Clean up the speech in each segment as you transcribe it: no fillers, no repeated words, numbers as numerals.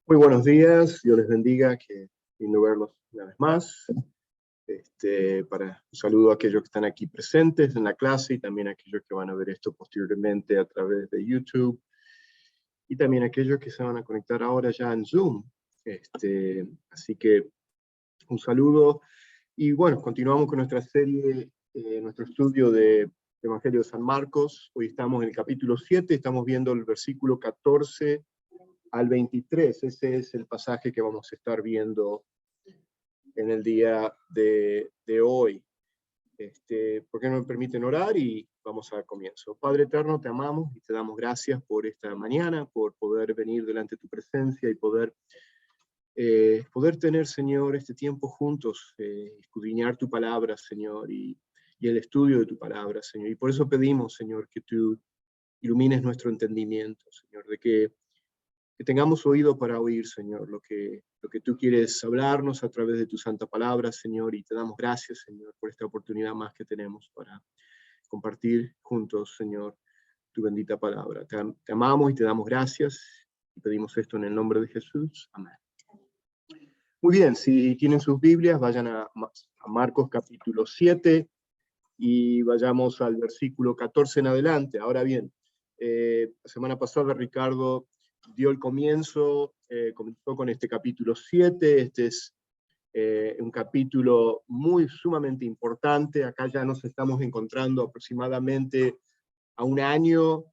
Muy buenos días, Dios les bendiga, que lindo verlos una vez más. Un saludo a aquellos que están aquí presentes en la clase y también a aquellos que van a ver esto posteriormente a través de YouTube y también a aquellos que se van a conectar ahora ya en Zoom. Así que un saludo y bueno, continuamos con nuestra serie, nuestro estudio de Evangelio de San Marcos. Hoy estamos en el capítulo 7, estamos viendo el versículo 14 al 23, ese es el pasaje que vamos a estar viendo en el día de hoy. ¿Por qué no me permiten orar? Y vamos al comienzo. Padre eterno, te amamos y te damos gracias por esta mañana, por poder venir delante de tu presencia y poder tener, Señor, este tiempo juntos, escudriñar tu palabra, Señor, y el estudio de tu palabra, Señor. Y por eso pedimos, Señor, que tú ilumines nuestro entendimiento, Señor, de que tengamos oído para oír, Señor, lo que tú quieres hablarnos a través de tu santa palabra, Señor, y te damos gracias, Señor, por esta oportunidad más que tenemos para compartir juntos, Señor, tu bendita palabra. Te amamos y te damos gracias, y pedimos esto en el nombre de Jesús. Amén. Muy bien, si tienen sus Biblias, vayan a Marcos capítulo 7, y vayamos al versículo 14 en adelante. Ahora bien, la semana pasada Ricardo dio el comienzo, comenzó con este capítulo 7, este es un capítulo sumamente importante. Acá ya nos estamos encontrando aproximadamente a un año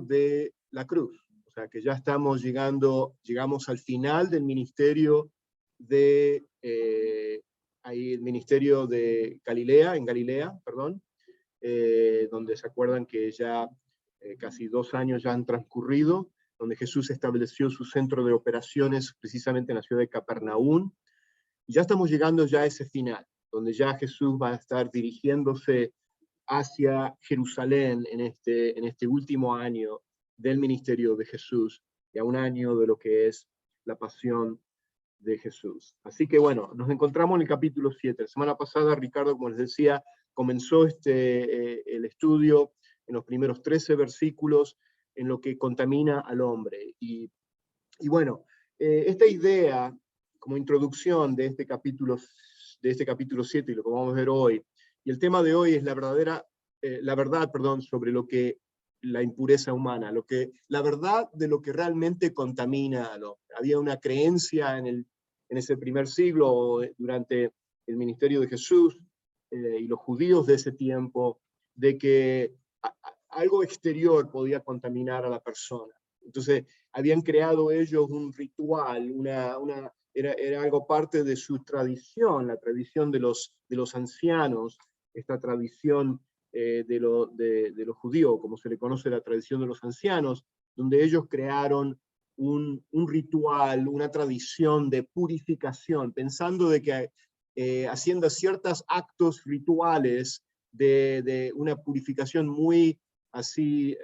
de la cruz, o sea que ya llegamos al final del ministerio el ministerio de Galilea, donde se acuerdan que ya casi 2 años ya han transcurrido, donde Jesús estableció su centro de operaciones precisamente en la ciudad de Capernaum. Y ya estamos llegando ya a ese final, donde ya Jesús va a estar dirigiéndose hacia Jerusalén en este último año del ministerio de Jesús, y a un año de lo que es la pasión de Jesús. Así que bueno, nos encontramos en el capítulo 7. La semana pasada, Ricardo, como les decía, comenzó el estudio en los primeros 13 versículos en lo que contamina al hombre. Y bueno, esta idea, como introducción de este capítulo 7 y lo que vamos a ver hoy, y el tema de hoy es la verdad, sobre lo que la impureza humana, la verdad de lo que realmente contamina al hombre. Había una creencia en ese primer siglo, durante el ministerio de Jesús, y los judíos de ese tiempo, de que algo exterior podía contaminar a la persona. Entonces, habían creado ellos un ritual, era algo parte de su tradición, la tradición de los ancianos, esta tradición de los judíos, como se le conoce la tradición de los ancianos, donde ellos crearon un ritual, una tradición de purificación, pensando de que haciendo ciertos actos rituales de una purificación muy así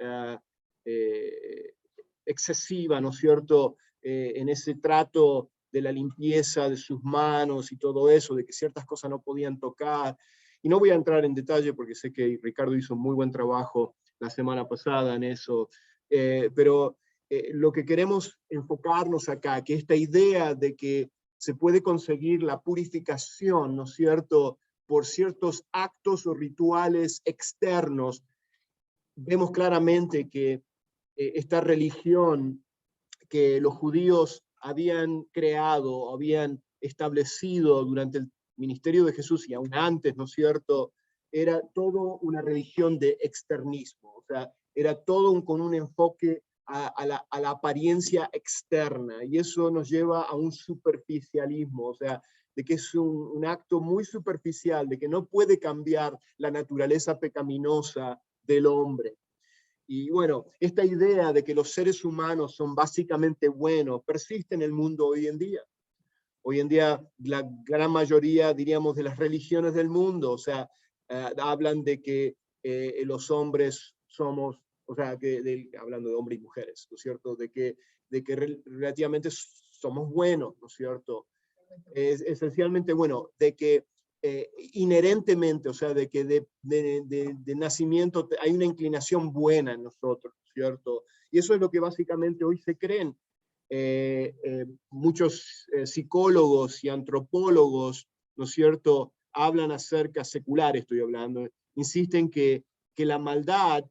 excesiva, ¿no es cierto?, en ese trato de la limpieza de sus manos y todo eso, de que ciertas cosas no podían tocar. Y no voy a entrar en detalle porque sé que Ricardo hizo muy buen trabajo la semana pasada en eso, pero lo que queremos enfocarnos acá, que esta idea de que se puede conseguir la purificación, ¿no es cierto?, por ciertos actos o rituales externos, vemos claramente que esta religión que los judíos habían creado, habían establecido durante el ministerio de Jesús y aún antes, ¿no es cierto?, era todo una religión de externismo, o sea, era todo con un enfoque a la apariencia externa, y eso nos lleva a un superficialismo, o sea, de que es un acto muy superficial, de que no puede cambiar la naturaleza pecaminosa del hombre. Y bueno, esta idea de que los seres humanos son básicamente buenos persiste en el mundo hoy en día. Hoy en día la gran mayoría, diríamos, de las religiones del mundo, o sea, hablan de que los hombres somos, o sea, hablando de hombres y mujeres, ¿no es cierto?, de que relativamente somos buenos, ¿no es cierto?, esencialmente, bueno, de que inherentemente, o sea, de que de nacimiento hay una inclinación buena en nosotros, ¿cierto? Y eso es lo que básicamente hoy se creen. muchos psicólogos y antropólogos, ¿no es cierto?, hablan acerca, secular estoy hablando, insisten que la maldad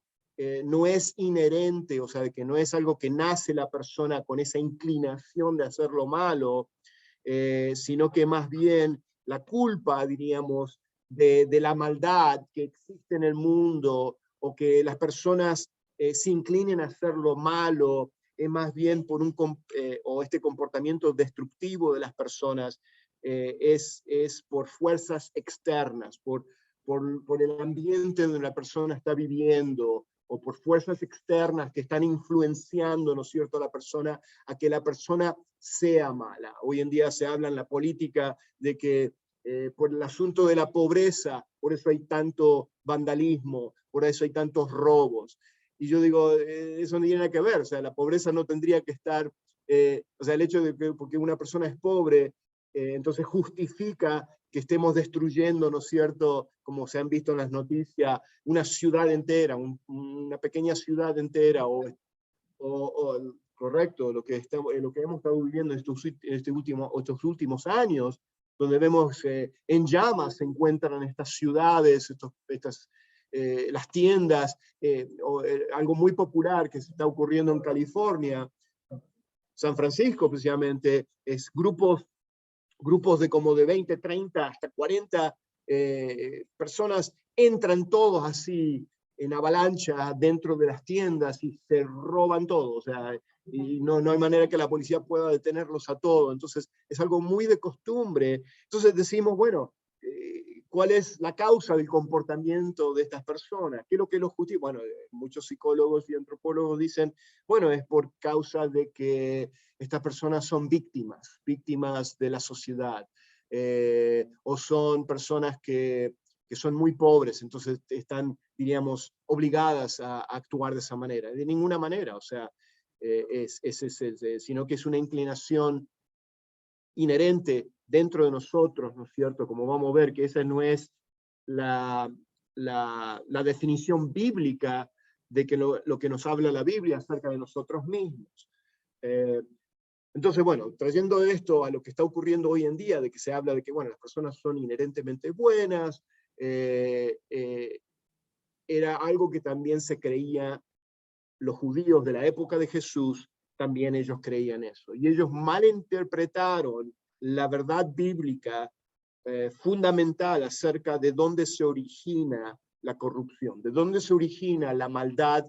no es inherente, o sea, que no es algo que nace la persona con esa inclinación de hacer lo malo, sino que más bien la culpa, diríamos, de la maldad que existe en el mundo, o que las personas se inclinen a hacer lo malo, es más bien por o este comportamiento destructivo de las personas, es por fuerzas externas, por el ambiente donde la persona está viviendo, o por fuerzas externas que están influenciando, ¿no es cierto?, a la persona, a que la persona sea mala. Hoy en día se habla en la política de que por el asunto de la pobreza, por eso hay tanto vandalismo, por eso hay tantos robos. Y yo digo, eso no tiene nada que ver, o sea, la pobreza no tendría que estar, o sea, el hecho de que porque una persona es pobre, entonces justifica que estemos destruyendo, ¿no es cierto?, como se han visto en las noticias, una ciudad entera, una pequeña ciudad entera, correcto, lo que hemos estado viviendo estos últimos años, donde vemos en llamas se encuentran estas ciudades, las tiendas, algo muy popular que se está ocurriendo en California, San Francisco precisamente, es grupos de como de 20, 30, hasta 40 personas, entran todos así en avalancha dentro de las tiendas y se roban todo, o sea, y no hay manera que la policía pueda detenerlos a todos, entonces es algo muy de costumbre. Entonces decimos, bueno, ¿cuál es la causa del comportamiento de estas personas? ¿Qué es lo que los justifica? Bueno, muchos psicólogos y antropólogos dicen, bueno, es por causa de que estas personas son víctimas de la sociedad, o son personas que son muy pobres, entonces están, diríamos, obligadas a actuar de esa manera. De ninguna manera, o sea, sino que es una inclinación inherente dentro de nosotros, ¿no es cierto? Como vamos a ver, que esa no es la definición bíblica de que lo que nos habla la Biblia acerca de nosotros mismos. Entonces, bueno, trayendo esto a lo que está ocurriendo hoy en día, de que se habla de que, bueno, las personas son inherentemente buenas, era algo que también se creía, los judíos de la época de Jesús, también ellos creían eso. Y ellos malinterpretaron la verdad bíblica fundamental acerca de dónde se origina la corrupción, de dónde se origina la maldad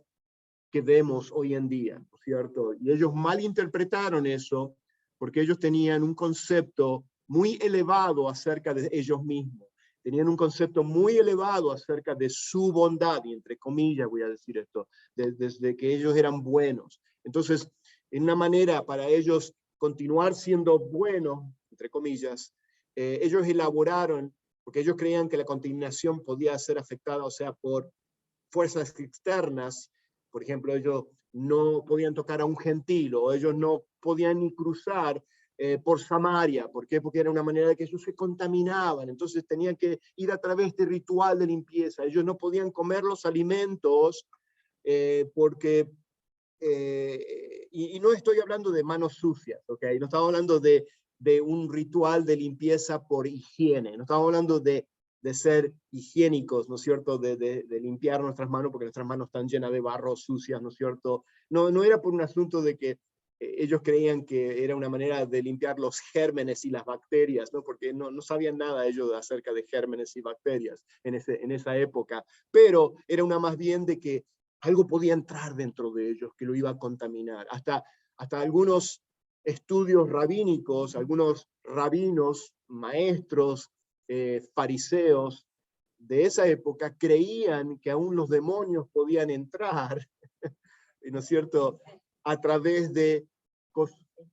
que vemos hoy en día, ¿no es cierto? Y ellos malinterpretaron eso porque ellos tenían un concepto muy elevado acerca de ellos mismos. Tenían un concepto muy elevado acerca de su bondad, y entre comillas voy a decir esto, desde que ellos eran buenos. Entonces, en una manera para ellos continuar siendo buenos, entre comillas, ellos elaboraron, porque ellos creían que la contaminación podía ser afectada, o sea, por fuerzas externas. Por ejemplo, ellos no podían tocar a un gentil, o ellos no podían ni cruzar por Samaria. ¿Por qué? Porque era una manera de que ellos se contaminaban, entonces tenían que ir a través de ritual de limpieza. Ellos no podían comer los alimentos porque, y no estoy hablando de manos sucias, ¿okay? No estamos hablando de un ritual de limpieza por higiene, no estamos hablando de ser higiénicos, ¿no es cierto?, de limpiar nuestras manos, porque nuestras manos están llenas de barro, sucias, ¿no es cierto? No era por un asunto de que ellos creían que era una manera de limpiar los gérmenes y las bacterias, ¿no? Porque no sabían nada ellos acerca de gérmenes y bacterias en esa época, pero era una más bien de que algo podía entrar dentro de ellos que lo iba a contaminar. Hasta algunos estudios rabínicos, algunos rabinos, maestros, fariseos de esa época creían que aún los demonios podían entrar, ¿no es cierto?, a través de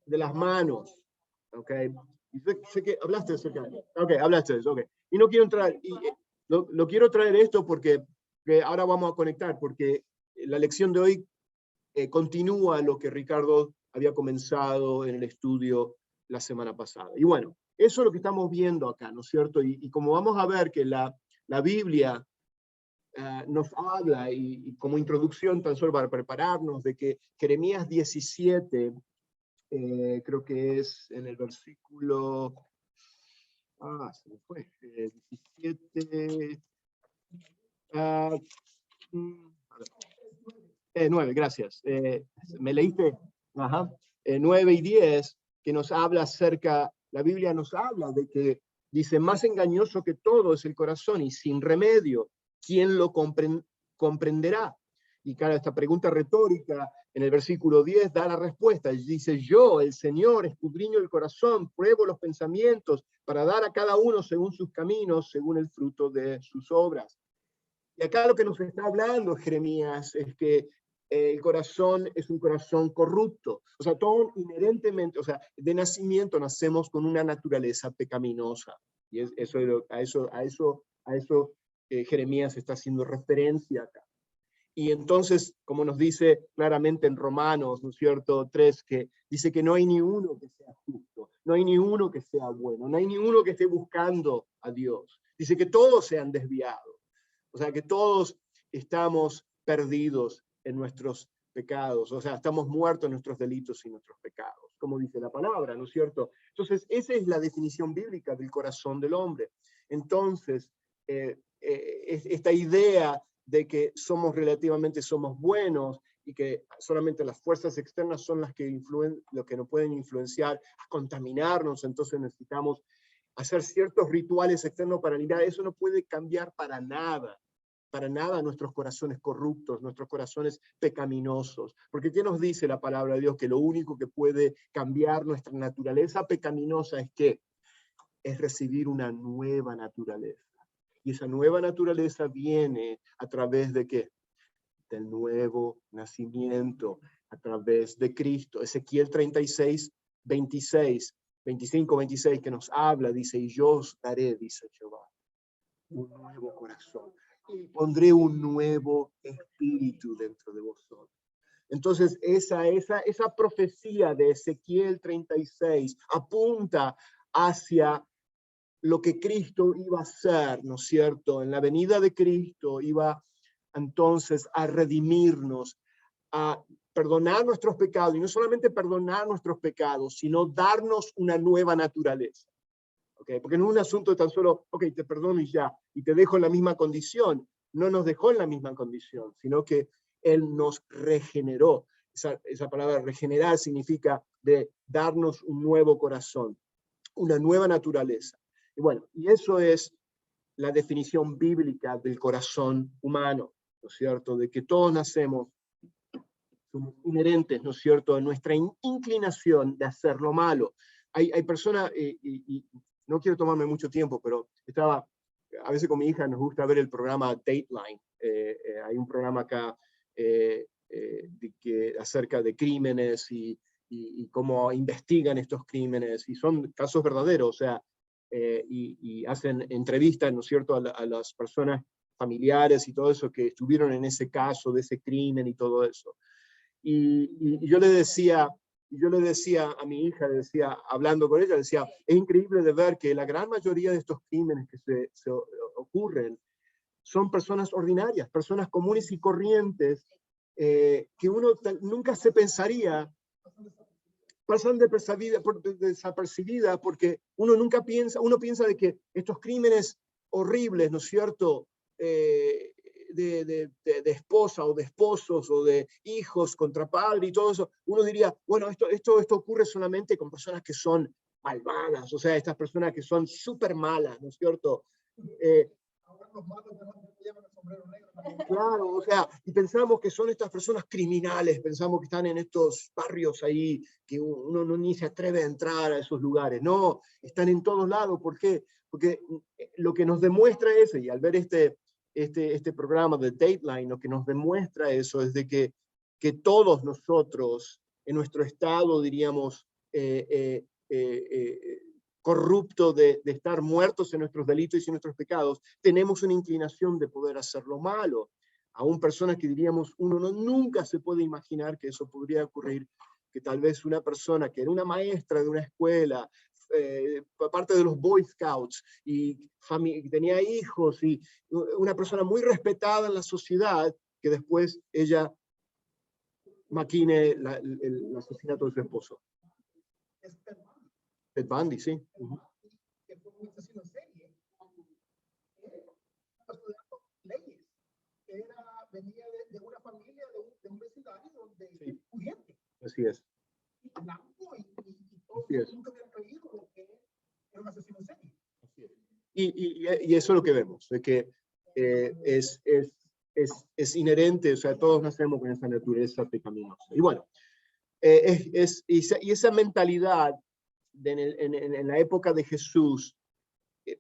las manos. ¿Okay? Y sé que hablaste acerca de eso. Okay, hablaste de eso. Okay. Y no quiero entrar, y lo quiero traer esto porque ahora vamos a conectar, porque la lección de hoy continúa lo que Ricardo había comenzado en el estudio la semana pasada. Y bueno, eso es lo que estamos viendo acá, ¿no es cierto? Y como vamos a ver que la Biblia nos habla, y como introducción tan solo para prepararnos, de que Jeremías 17 creo que es en el versículo, se me fue, 17, a ver, 9, gracias. Me leíste, ajá, 9 y 10, que nos habla acerca, la Biblia nos habla de que dice, más engañoso que todo es el corazón y sin remedio, ¿quién lo comprenderá? Y claro, esta pregunta retórica en el versículo 10 da la respuesta. Dice, yo, el Señor, escudriño el corazón, pruebo los pensamientos para dar a cada uno según sus caminos, según el fruto de sus obras. Y acá lo que nos está hablando Jeremías es que el corazón es un corazón corrupto. O sea, todo inherentemente, o sea, de nacimiento nacemos con una naturaleza pecaminosa. Y a eso Jeremías está haciendo referencia acá. Y entonces, como nos dice claramente en Romanos, ¿no es cierto?, 3, que dice que no hay ni uno que sea justo, no hay ni uno que sea bueno, no hay ni uno que esté buscando a Dios. Dice que todos se han desviado. O sea, que todos estamos perdidos en nuestros pecados. O sea, estamos muertos en nuestros delitos y nuestros pecados, como dice la palabra, ¿no es cierto? Entonces, esa es la definición bíblica del corazón del hombre. Entonces, esta idea de que somos buenos y que solamente las fuerzas externas son las que lo que nos pueden influenciar a contaminarnos, entonces necesitamos hacer ciertos rituales externos para limpiar. Eso no puede cambiar para nada nuestros corazones corruptos, nuestros corazones pecaminosos. Porque ¿qué nos dice la palabra de Dios? Que lo único que puede cambiar nuestra naturaleza pecaminosa es recibir una nueva naturaleza. Y esa nueva naturaleza viene a través de ¿qué? Del nuevo nacimiento, a través de Cristo. Ezequiel 36, 26, 25, 26, que nos habla, dice, y yo os daré, dice Jehová, un nuevo corazón, y pondré un nuevo espíritu dentro de vosotros. Entonces, esa profecía de Ezequiel 36 apunta hacia lo que Cristo iba a hacer, ¿no es cierto? En la venida de Cristo iba entonces a redimirnos, a perdonar nuestros pecados, y no solamente perdonar nuestros pecados, sino darnos una nueva naturaleza. ¿Okay? Porque no es un asunto de tan solo, ok, te perdono y ya, y te dejo en la misma condición. No nos dejó en la misma condición, sino que Él nos regeneró. Esa palabra regenerar significa de darnos un nuevo corazón, una nueva naturaleza. Y bueno, y eso es la definición bíblica del corazón humano, ¿no es cierto? De que todos nacemos, somos inherentes, ¿no es cierto?, en nuestra inclinación de hacer lo malo. Hay personas, y no quiero tomarme mucho tiempo, pero a veces con mi hija nos gusta ver el programa Dateline. Hay un programa acá acerca de crímenes y cómo investigan estos crímenes, y son casos verdaderos, o sea, y hacen entrevistas, ¿no es cierto?, a las personas familiares y todo eso que estuvieron en ese caso, de ese crimen y todo eso. Y yo le decía a mi hija, hablando con ella, decía, es increíble de ver que la gran mayoría de estos crímenes que se ocurren son personas ordinarias, personas comunes y corrientes, que uno nunca se pensaría, pasan desapercibidas porque uno piensa de que estos crímenes horribles, ¿no es cierto?, de esposa o de esposos o de hijos contra padre y todo eso, uno diría, bueno, esto ocurre solamente con personas que son malvadas, o sea, estas personas que son súper malas, ¿no es cierto? Claro, o sea, y pensamos que son estas personas criminales, pensamos que están en estos barrios ahí, que uno ni se atreve a entrar a esos lugares. No, están en todos lados. ¿Por qué? Porque lo que nos demuestra eso, y al ver este programa de Dateline, lo que nos demuestra eso es de que todos nosotros, en nuestro estado, diríamos, corrupto de estar muertos en nuestros delitos y en nuestros pecados, tenemos una inclinación de poder hacer lo malo. Aún personas que diríamos, nunca se puede imaginar que eso podría ocurrir, que tal vez una persona que era una maestra de una escuela, parte de los Boy Scouts, y tenía hijos, y una persona muy respetada en la sociedad, que después ella maquine el asesinato de su esposo. es Ted Bundy. Ted Bundy, sí. Ted Bundy, que fue un asesino en serie. Estudiando leyes. Venía de una familia, de un vecindario donde Sí. pudiente. Así es. Y blanco y todo. Así es. Nunca habían creído que era un asesino en serie. Así es. Y eso es lo que vemos, de que es inherente, o sea, todos nacemos con esa naturaleza pecaminosa. Y bueno, y esa mentalidad en la época de Jesús,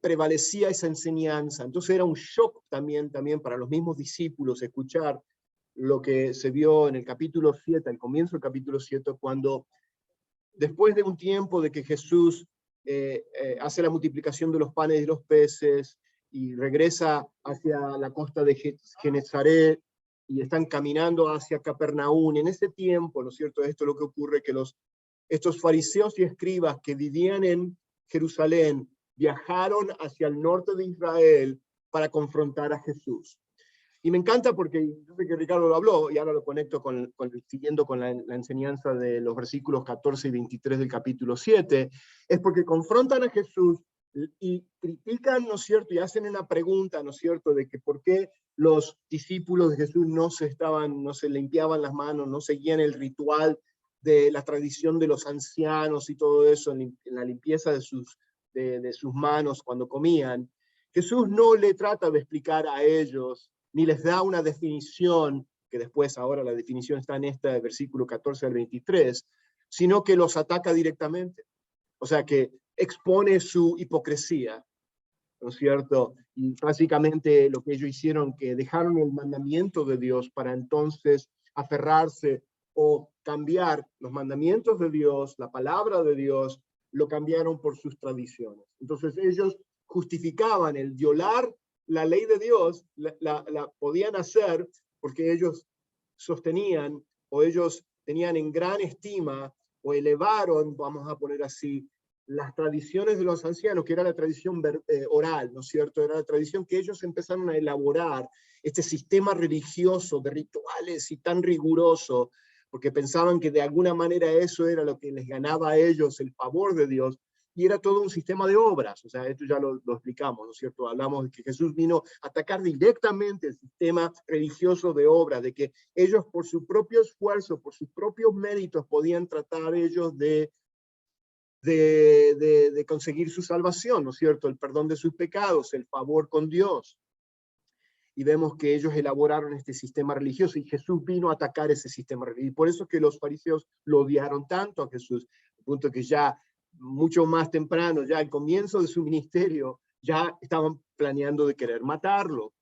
prevalecía esa enseñanza. Entonces era un shock también para los mismos discípulos escuchar lo que se vio en el capítulo 7, al comienzo del capítulo 7, cuando después de un tiempo de que Jesús hace la multiplicación de los panes y los peces y regresa hacia la costa de Genezaret y están caminando hacia Capernaum, en ese tiempo, ¿no es cierto? Esto es lo que ocurre, que estos fariseos y escribas que vivían en Jerusalén viajaron hacia el norte de Israel para confrontar a Jesús. Y me encanta porque yo sé que Ricardo lo habló, y ahora lo conecto siguiendo con la enseñanza de los versículos 14 y 23 del capítulo 7, es porque confrontan a Jesús y critican, ¿no es cierto? Y hacen una pregunta, ¿no es cierto?, de que por qué los discípulos de Jesús no se limpiaban las manos, no seguían el ritual de la tradición de los ancianos y todo eso en la limpieza de sus manos cuando comían. Jesús no le trata de explicar a ellos, ni les da una definición, que después ahora la definición está en este versículo 14 al 23, sino que los ataca directamente. O sea, que expone su hipocresía, ¿no es cierto? Y básicamente lo que ellos hicieron, que dejaron el mandamiento de Dios para entonces aferrarse o cambiar los mandamientos de Dios, la palabra de Dios, lo cambiaron por sus tradiciones. Entonces ellos justificaban el violar la ley de Dios, la podían hacer porque ellos sostenían o ellos tenían en gran estima o elevaron, vamos a poner así, las tradiciones de los ancianos, que era la tradición oral, ¿no es cierto? Era la tradición que ellos empezaron a elaborar, este sistema religioso de rituales y tan riguroso, porque pensaban que de alguna manera eso era lo que les ganaba a ellos el favor de Dios, y era todo un sistema de obras. O sea, esto ya lo explicamos, ¿no es cierto? Hablamos de que Jesús vino a atacar directamente el sistema religioso de obras, de que ellos por su propio esfuerzo, por sus propios méritos, podían tratar ellos de conseguir su salvación, ¿no es cierto? El perdón de sus pecados, el favor con Dios. Y vemos que ellos elaboraron este sistema religioso y Jesús vino a atacar ese sistema religioso. Y por eso que los fariseos lo odiaron tanto a Jesús, al punto que ya mucho más temprano, ya al comienzo de su ministerio, ya estaban planeando de querer matarlo.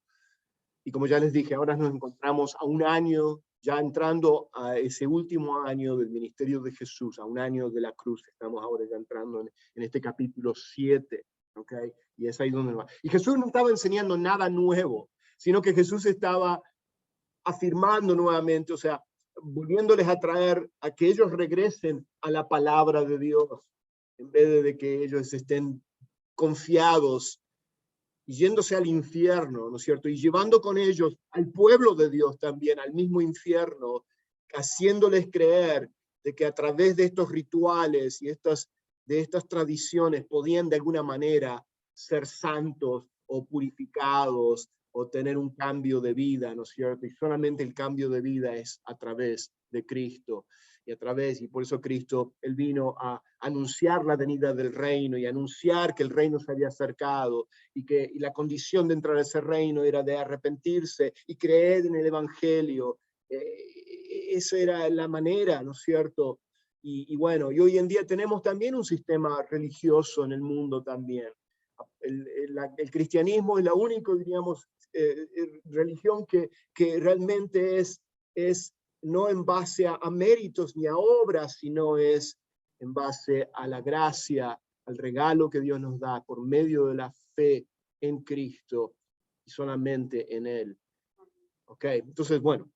Y como ya les dije, ahora nos encontramos a un año, ya entrando a ese último año del ministerio de Jesús, a un año de la cruz. Estamos ahora ya entrando en este capítulo 7, ¿ok? Y es ahí donde va. Y Jesús no estaba enseñando nada nuevo, sino que Jesús estaba afirmando nuevamente, o sea, volviéndoles a traer a que ellos regresen a la palabra de Dios, en vez de que ellos estén confiados y yéndose al infierno, ¿no es cierto? Y llevando con ellos al pueblo de Dios también, al mismo infierno, haciéndoles creer de que a través de estos rituales y de estas tradiciones podían de alguna manera ser santos o purificados o tener un cambio de vida, ¿no es cierto? Y solamente el cambio de vida es a través de Cristo. Y por eso Cristo, él vino a anunciar la venida del reino y anunciar que el reino se había acercado y la condición de entrar a ese reino era de arrepentirse y creer en el evangelio. Esa era la manera, ¿no es cierto? Y bueno, y hoy en día tenemos también un sistema religioso en el mundo también. El cristianismo es la única, diríamos, religión que realmente es no en base a méritos ni a obras, sino es en base a la gracia, al regalo que Dios nos da por medio de la fe en Cristo y solamente en Él. Ok, entonces, bueno,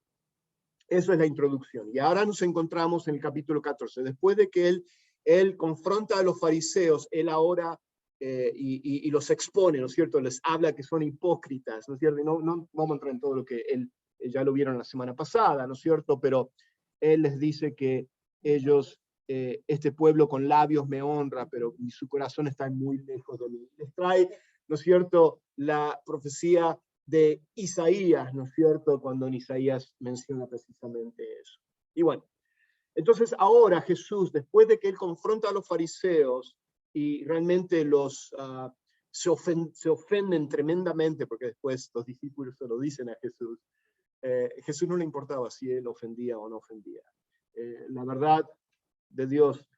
eso es la introducción. Y ahora nos encontramos en el capítulo 14. Después de que él confronta a los fariseos, él ahora y los expone, ¿no es cierto? Les habla que son hipócritas, ¿no es cierto? Y no vamos a entrar en todo lo que él ya lo vieron la semana pasada, ¿no es cierto? Pero él les dice que ellos este pueblo con labios me honra, pero su corazón está muy lejos de mí. Les trae, ¿no es cierto?, la profecía de Isaías, ¿no es cierto?, cuando en Isaías menciona precisamente eso. Y bueno, entonces ahora Jesús, después de que él confronta a los fariseos y realmente se ofenden tremendamente, porque después los discípulos se lo dicen a Jesús, Jesús no le importaba si él ofendía o no ofendía. La verdad de Dios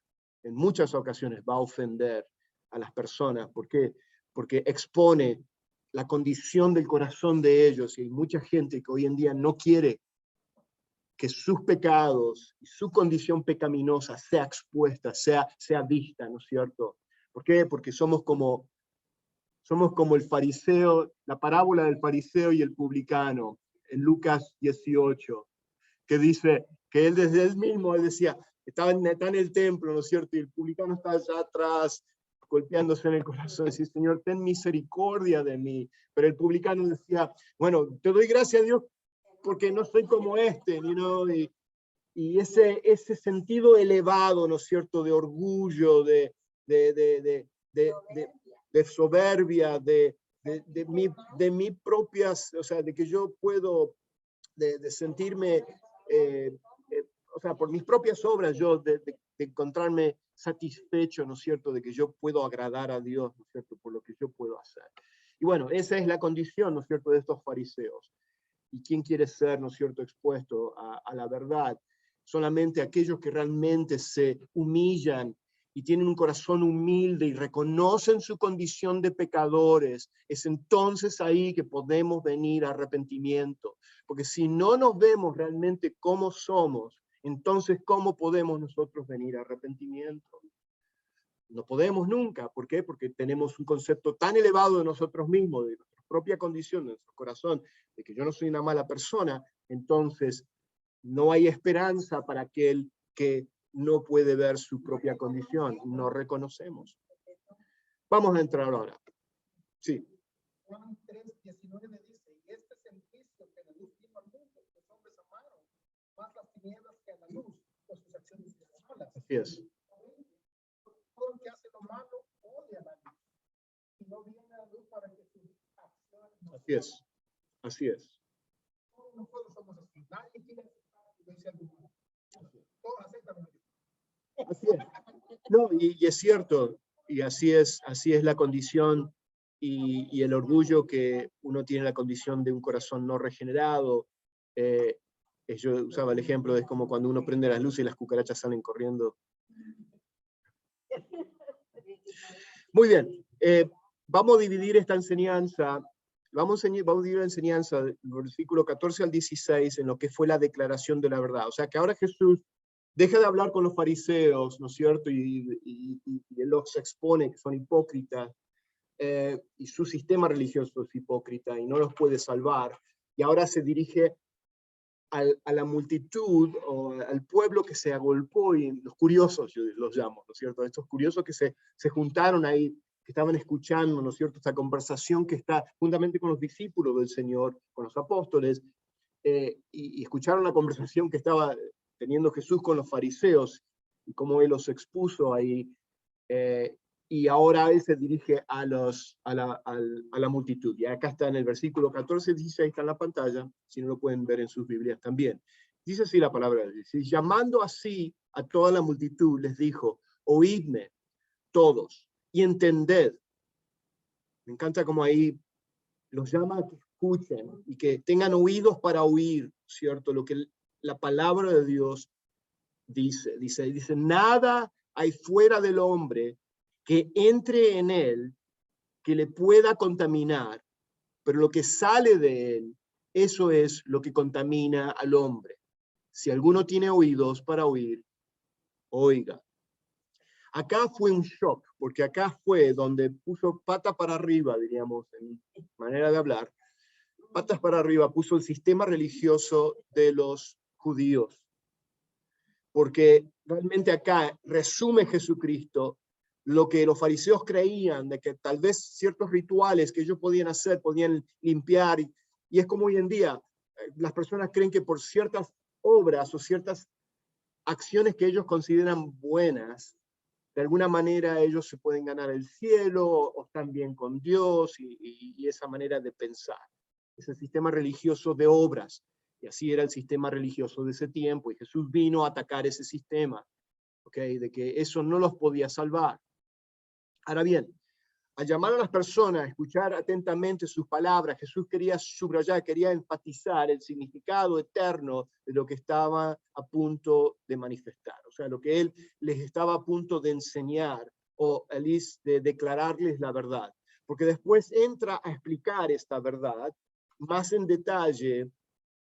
en muchas ocasiones va a ofender a las personas. ¿Por qué? Porque expone la condición del corazón de ellos, y hay mucha gente que hoy en día no quiere que sus pecados y su condición pecaminosa sea expuesta, sea vista, ¿no es cierto? ¿Por qué? Porque somos como el fariseo, la parábola del fariseo y el publicano, en Lucas 18, que dice que él desde él mismo, él decía, está en el templo, ¿no es cierto? Y el publicano está allá atrás, golpeándose en el corazón, decía, Señor, ten misericordia de mí. Pero el publicano decía, bueno, te doy gracias a Dios porque no soy como este, y ese sentido elevado, ¿no es cierto?, de orgullo, de soberbia, de mi propias, o sea, de que yo puedo, de sentirme, o sea, por mis propias obras, yo de encontrarme satisfecho, ¿no es cierto?, de que yo puedo agradar a Dios, ¿no es cierto?, por lo que yo puedo hacer. Y bueno, esa es la condición, ¿no es cierto?, de estos fariseos. ¿Y quién quiere ser, ¿no es cierto?, expuesto a la verdad? Solamente aquellos que realmente se humillan y tienen un corazón humilde y reconocen su condición de pecadores. Es entonces ahí que podemos venir a arrepentimiento. Porque si no nos vemos realmente cómo somos, entonces ¿cómo podemos nosotros venir a arrepentimiento? No podemos nunca. ¿Por qué? Porque tenemos un concepto tan elevado de nosotros mismos, de nuestra propia condición, de nuestro corazón, de que yo no soy una mala persona. Entonces no hay esperanza para aquel que no puede ver su propia condición. No reconocemos. Vamos a entrar ahora. Sí. Juan 3:19 dice, y este es el juicio que la luz vino al mundo, los hombres amaron más las tinieblas que a la luz, por sus acciones malas. Así es. Todo el que hace lo malo odia la luz, y no viene a la luz para que sus acciones no. Así es. Así es. Nosotros somos así. Nadie quiere aceptar la violencia alguna. Todos aceptan la violencia. Así es. No, y es cierto, y así es la condición y el orgullo que uno tiene, la condición de un corazón no regenerado. Yo usaba el ejemplo, es como cuando uno prende las luces y las cucarachas salen corriendo. Muy bien, vamos a dividir esta enseñanza, vamos a dividir la enseñanza del versículo 14 al 16 en lo que fue la declaración de la verdad. O sea que ahora Jesús deja de hablar con los fariseos, ¿no es cierto? Y él los expone que son hipócritas, y su sistema religioso es hipócrita y no los puede salvar. Y ahora se dirige a la multitud o al pueblo que se agolpó, y los curiosos, yo los llamo, ¿no es cierto? Estos curiosos que se juntaron ahí, que estaban escuchando, ¿no es cierto?, esta conversación que está juntamente con los discípulos del Señor, con los apóstoles, y escucharon la conversación que estaba teniendo Jesús con los fariseos, y cómo él los expuso ahí, y ahora él se dirige a la multitud. Y acá está en el versículo 14, 16, está en la pantalla, si no lo pueden ver en sus Biblias también. Dice así la palabra de Dios: llamando así a toda la multitud, les dijo, oídme todos y entended. Me encanta como ahí los llama a que escuchen y que tengan oídos para oír, ¿cierto? Lo que la palabra de Dios dice, nada hay fuera del hombre que entre en él, que le pueda contaminar, pero lo que sale de él, eso es lo que contamina al hombre. Si alguno tiene oídos para oír, oiga. Acá fue un shock, porque acá fue donde puso pata para arriba, diríamos, en manera de hablar, patas para arriba, puso el sistema religioso de los judíos. Porque realmente acá resume Jesucristo lo que los fariseos creían, de que tal vez ciertos rituales que ellos podían hacer, podían limpiar, y es como hoy en día, las personas creen que por ciertas obras o ciertas acciones que ellos consideran buenas, de alguna manera ellos se pueden ganar el cielo, o están bien con Dios, y esa manera de pensar. Es el sistema religioso de obras, y así era el sistema religioso de ese tiempo, y Jesús vino a atacar ese sistema, ¿okay? De que eso no los podía salvar. Ahora bien, al llamar a las personas a escuchar atentamente sus palabras, Jesús quería subrayar, quería enfatizar el significado eterno de lo que estaba a punto de manifestar. O sea, lo que él les estaba a punto de enseñar, o de declararles la verdad. Porque después entra a explicar esta verdad más en detalle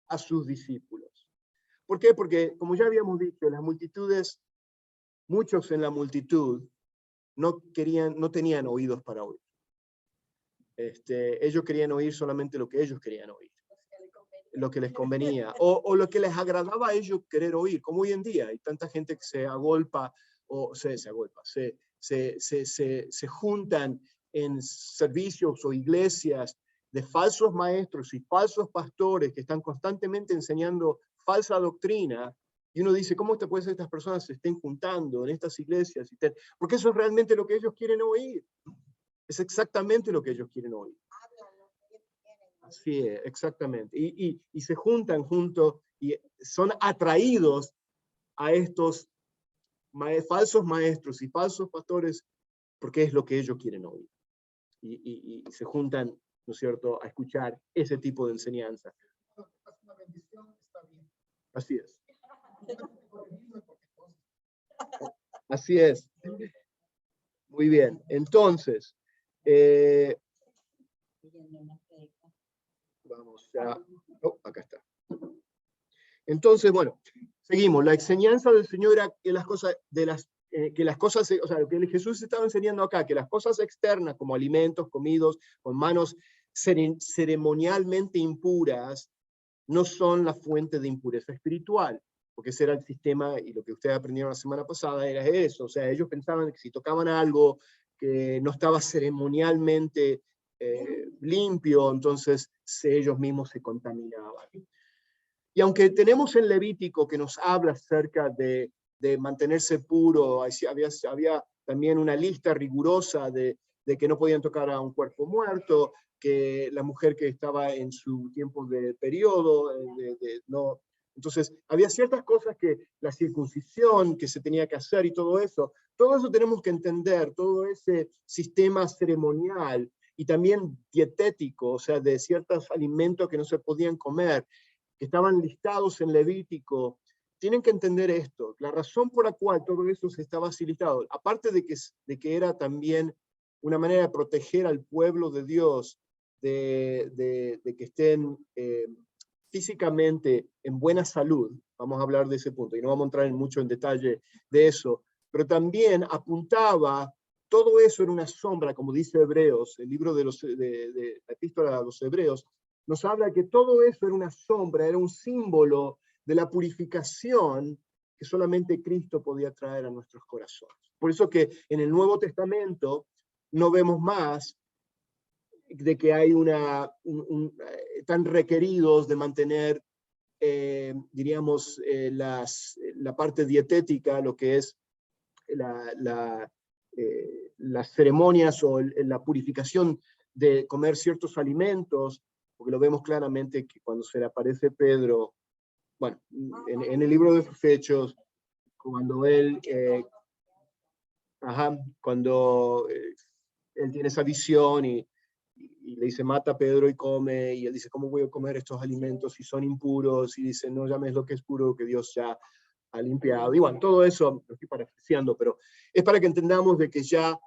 a sus discípulos. ¿Por qué? Porque, como ya habíamos dicho, las multitudes, muchos en la multitud, no tenían oídos para oír. Ellos querían oír solamente lo que ellos querían oír, lo que les convenía, o lo que les agradaba a ellos querer oír, como hoy en día hay tanta gente que se agolpa, o se juntan en servicios o iglesias de falsos maestros y falsos pastores que están constantemente enseñando falsa doctrina. Y uno dice, ¿cómo te puede ser que estas personas se estén juntando en estas iglesias? Porque eso es realmente lo que ellos quieren oír. Es exactamente lo que ellos quieren oír. Así es, exactamente. Y se juntan juntos y son atraídos a estos falsos maestros y falsos pastores porque es lo que ellos quieren oír. Y se juntan, ¿no es cierto?, a escuchar ese tipo de enseñanza. Una bendición, está bien. Así es. Así es. Muy bien. Entonces, vamos a... Oh, acá está. Entonces, bueno, seguimos. La enseñanza del Señor era que las cosas, o sea, lo que Jesús estaba enseñando acá, que las cosas externas, como alimentos comidos con manos ceremonialmente impuras, no son la fuente de impureza espiritual, porque ese era el sistema, y lo que ustedes aprendieron la semana pasada era eso. O sea, ellos pensaban que si tocaban algo que no estaba ceremonialmente limpio, entonces ellos mismos se contaminaban. Y aunque tenemos en Levítico que nos habla acerca de mantenerse puro, había también una lista rigurosa de que no podían tocar a un cuerpo muerto, que la mujer que estaba en su tiempo de periodo, no. Entonces, había ciertas cosas que la circuncisión que se tenía que hacer y todo eso tenemos que entender, todo ese sistema ceremonial y también dietético, o sea, de ciertos alimentos que no se podían comer, que estaban listados en Levítico. Tienen que entender esto, la razón por la cual todo eso se estaba así listado, aparte de que era también una manera de proteger al pueblo de Dios, de que estén físicamente en buena salud, vamos a hablar de ese punto, y no vamos a entrar mucho en detalle de eso, pero también apuntaba, todo eso era una sombra, como dice Hebreos, el libro de la epístola a los Hebreos, nos habla que todo eso era una sombra, era un símbolo de la purificación que solamente Cristo podía traer a nuestros corazones. Por eso que en el Nuevo Testamento no vemos más de que hay tan requeridos de mantener, diríamos, la parte dietética, lo que es las ceremonias o la purificación de comer ciertos alimentos, porque lo vemos claramente que cuando se le aparece Pedro, bueno, en el libro de sus Hechos, cuando él, cuando él tiene esa visión y le dice, mata a Pedro y come, y él dice, ¿cómo voy a comer estos alimentos si son impuros? Y dice, no llames lo que es puro, que Dios ya ha limpiado. Y bueno, todo eso, lo estoy parafraseando, pero es para que entendamos de que ya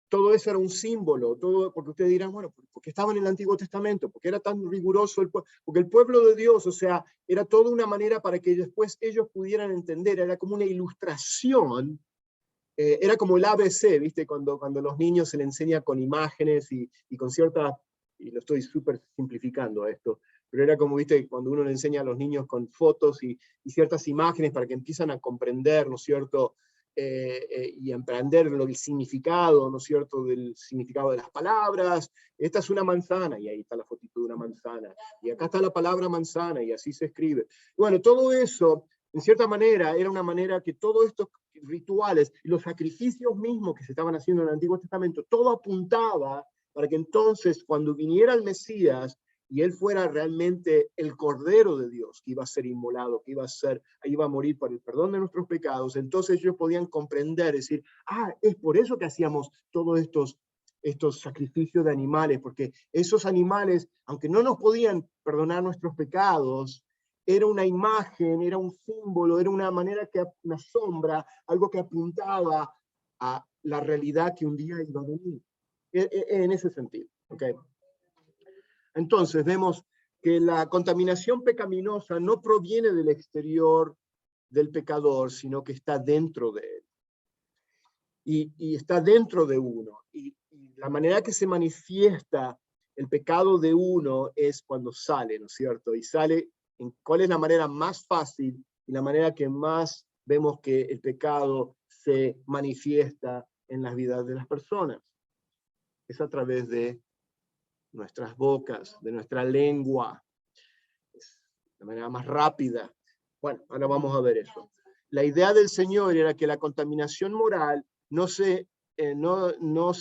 todo eso era un símbolo, porque ustedes dirán, bueno, porque estaba en el Antiguo Testamento, porque era tan riguroso, porque el pueblo de Dios, o sea, era toda una manera para que después ellos pudieran entender, era como una ilustración, era como el ABC, ¿viste? Cuando los niños se les enseña con imágenes y con ciertas, y lo estoy súper simplificando esto, pero era como, ¿viste? Cuando uno le enseña a los niños con fotos y ciertas imágenes para que empiezan a comprender, ¿no es cierto?, y emprender el significado, ¿no es cierto?, del significado de las palabras. Esta es una manzana, y ahí está la fotito de una manzana, y acá está la palabra manzana, y así se escribe. Bueno, todo eso en cierta manera, era una manera que todos estos rituales y los sacrificios mismos que se estaban haciendo en el Antiguo Testamento, todo apuntaba para que entonces, cuando viniera el Mesías, y él fuera realmente el Cordero de Dios, que iba a ser inmolado, que iba a morir por el perdón de nuestros pecados, entonces ellos podían comprender, decir, es por eso que hacíamos todos estos sacrificios de animales, porque esos animales, aunque no nos podían perdonar nuestros pecados, era una imagen, era un símbolo, era una manera una sombra, algo que apuntaba a la realidad que un día iba a venir. En ese sentido, ¿okay? Entonces vemos que la contaminación pecaminosa no proviene del exterior del pecador, sino que está dentro de él. Y está dentro de uno. Y la manera que se manifiesta el pecado de uno es cuando sale, ¿no es cierto? Y sale, ¿cuál es la manera más fácil y la manera que más vemos que el pecado se manifiesta en las vidas de las personas? Es a través de nuestras bocas, de nuestra lengua, de manera más rápida. Bueno, ahora vamos a ver eso. La idea del Señor era que la contaminación moral no se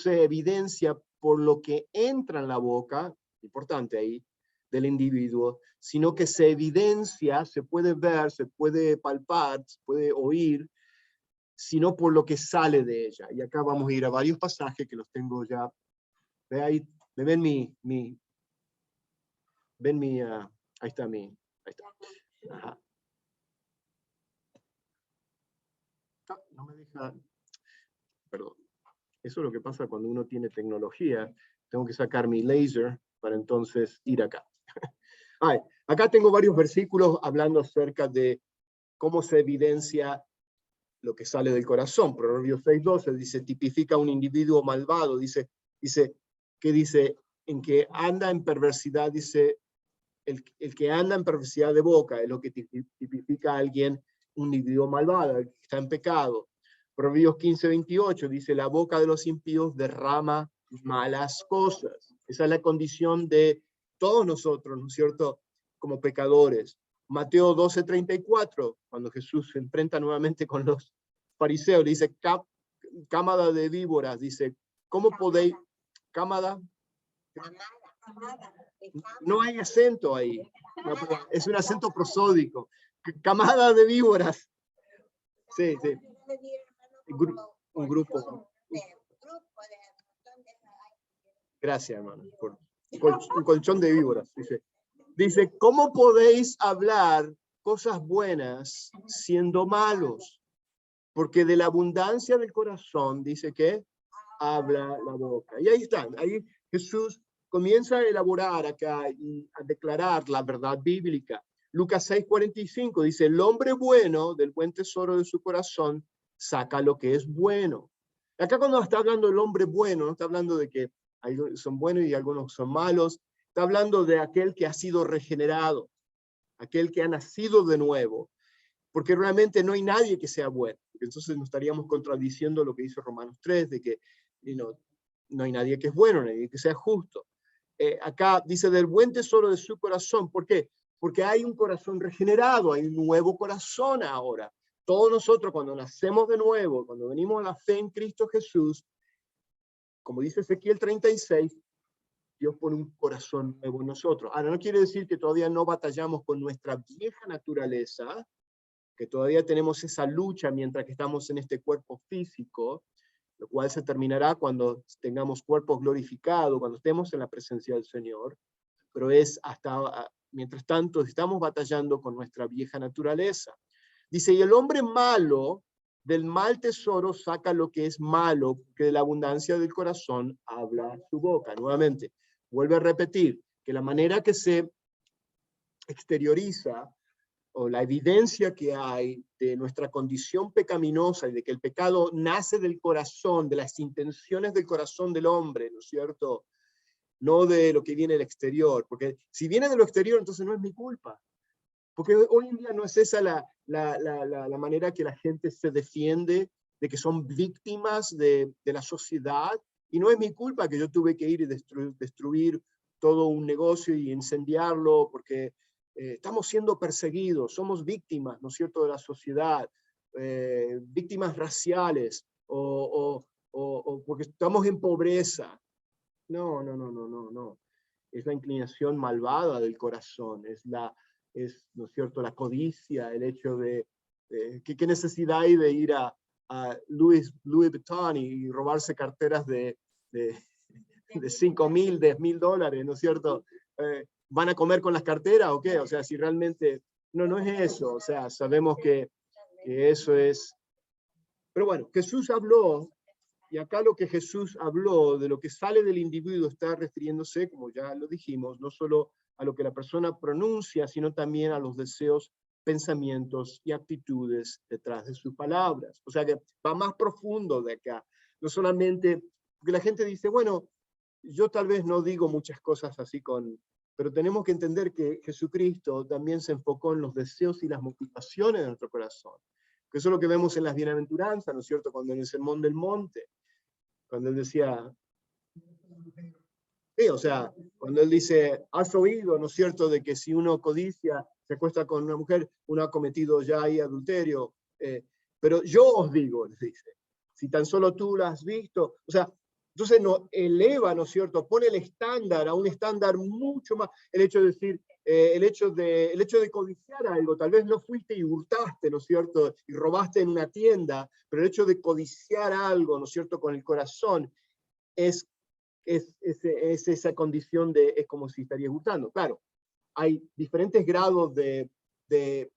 evidencia por lo que entra en la boca, importante ahí, del individuo, sino que se evidencia, se puede ver, se puede palpar, se puede oír, sino por lo que sale de ella. Y acá vamos a ir a varios pasajes que los tengo ya. Ve ahí, ven ahí está ahí está. Ajá. No me deja, perdón. Eso es lo que pasa cuando uno tiene tecnología. Tengo que sacar mi laser para entonces ir acá. Acá tengo varios versículos hablando acerca de cómo se evidencia lo que sale del corazón. Proverbios 6:12 dice, tipifica a un individuo malvado, dice, en que anda en perversidad, dice, el que anda en perversidad de boca es lo que tipifica a alguien, un individuo malvado, el que está en pecado. Proverbios 15:28 dice, la boca de los impíos derrama malas cosas. Esa es la condición de todos nosotros, ¿no es cierto?, como pecadores. Mateo 12:34, cuando Jesús se enfrenta nuevamente con los fariseos, le dice, cámara de víboras, dice, ¿cómo podéis, cámara? No hay acento ahí, es un acento prosódico. Camada de víboras. Sí, sí. Un grupo. Gracias, hermano, por un colchón de víboras. Dice, ¿cómo podéis hablar cosas buenas siendo malos? Porque de la abundancia del corazón, dice que habla la boca. Y ahí están, ahí Jesús comienza a elaborar acá y a declarar la verdad bíblica. Lucas 6:45 dice, el hombre bueno del buen tesoro de su corazón saca lo que es bueno. Acá cuando está hablando del hombre bueno, no está hablando de que algunos son buenos y algunos son malos, está hablando de aquel que ha sido regenerado, aquel que ha nacido de nuevo, porque realmente no hay nadie que sea bueno. Entonces nos estaríamos contradiciendo lo que dice Romanos 3, de que no hay nadie que es bueno, nadie que sea justo. Acá dice del buen tesoro de su corazón. ¿Por qué? Porque hay un corazón regenerado, hay un nuevo corazón ahora. Todos nosotros cuando nacemos de nuevo, cuando venimos a la fe en Cristo Jesús, como dice Ezequiel 36, Dios pone un corazón nuevo en nosotros. Ahora, no quiere decir que todavía no batallamos con nuestra vieja naturaleza, que todavía tenemos esa lucha mientras que estamos en este cuerpo físico, lo cual se terminará cuando tengamos cuerpos glorificados, cuando estemos en la presencia del Señor, pero mientras tanto estamos batallando con nuestra vieja naturaleza. Dice, y el hombre malo del mal tesoro saca lo que es malo, que de la abundancia del corazón habla su boca. Nuevamente, vuelve a repetir que la manera que se exterioriza o la evidencia que hay de nuestra condición pecaminosa y de que el pecado nace del corazón, de las intenciones del corazón del hombre, ¿no es cierto? No de lo que viene del exterior, porque si viene de lo exterior, entonces no es mi culpa. Porque hoy en día no es esa la manera que la gente se defiende, de que son víctimas de la sociedad, y no es mi culpa que yo tuve que ir y destruir todo un negocio y incendiarlo, porque estamos siendo perseguidos, somos víctimas, ¿no es cierto?, de la sociedad, víctimas raciales, o porque estamos en pobreza. No, no, no, no, no, no. Es la inclinación malvada del corazón, ¿no es cierto?, la codicia, el hecho de, ¿qué necesidad hay de ir a Louis Vuitton y robarse carteras de 5.000, $10.000, ¿no es cierto? ¿Van a comer con las carteras o qué? O sea, si realmente, no es eso, o sea, sabemos que eso es. Pero bueno, Jesús habló, y acá lo que Jesús habló, de lo que sale del individuo, está refiriéndose, como ya lo dijimos, no solo a lo que la persona pronuncia, sino también a los deseos, pensamientos y actitudes detrás de sus palabras. O sea que va más profundo de acá. No solamente, porque la gente dice, bueno, yo tal vez no digo muchas cosas así pero tenemos que entender que Jesucristo también se enfocó en los deseos y las motivaciones de nuestro corazón. Que eso es lo que vemos en las bienaventuranzas, ¿no es cierto? Cuando en el Sermón del Monte, cuando él decía, sí, o sea, cuando él dice, has oído, ¿no es cierto?, de que si uno codicia, se acuesta con una mujer, uno ha cometido ya ahí adulterio, pero yo os digo, les dice, si tan solo tú lo has visto, o sea, entonces no eleva, ¿no es cierto?, pone el estándar a un estándar mucho más, el hecho de decir, el hecho de codiciar algo, tal vez no fuiste y hurtaste, ¿no es cierto?, y robaste en una tienda, pero el hecho de codiciar algo, ¿no es cierto?, con el corazón, es esa condición es como si estaría hurtando. Claro, hay diferentes grados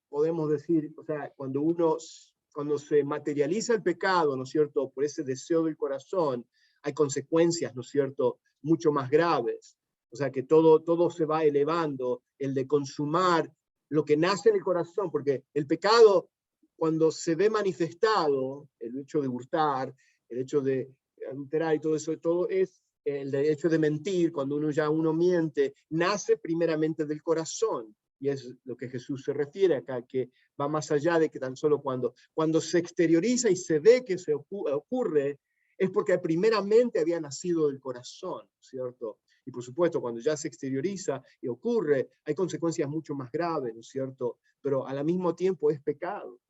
podemos decir, o sea, cuando se materializa el pecado, ¿no es cierto?, por ese deseo del corazón, hay consecuencias, ¿no es cierto?, mucho más graves. O sea, que todo se va elevando, el de consumar lo que nace en el corazón, porque el pecado, cuando se ve manifestado, el hecho de hurtar, el hecho de adulterar y todo eso, todo es el derecho de mentir, cuando uno miente, nace primeramente del corazón. Y es lo que Jesús se refiere acá, que va más allá de que tan solo cuando se exterioriza y se ve que se ocurre, es porque primeramente había nacido del corazón, ¿cierto? Y por supuesto, cuando ya se exterioriza y ocurre, hay consecuencias mucho más graves, ¿no es cierto? Pero al mismo tiempo es pecado.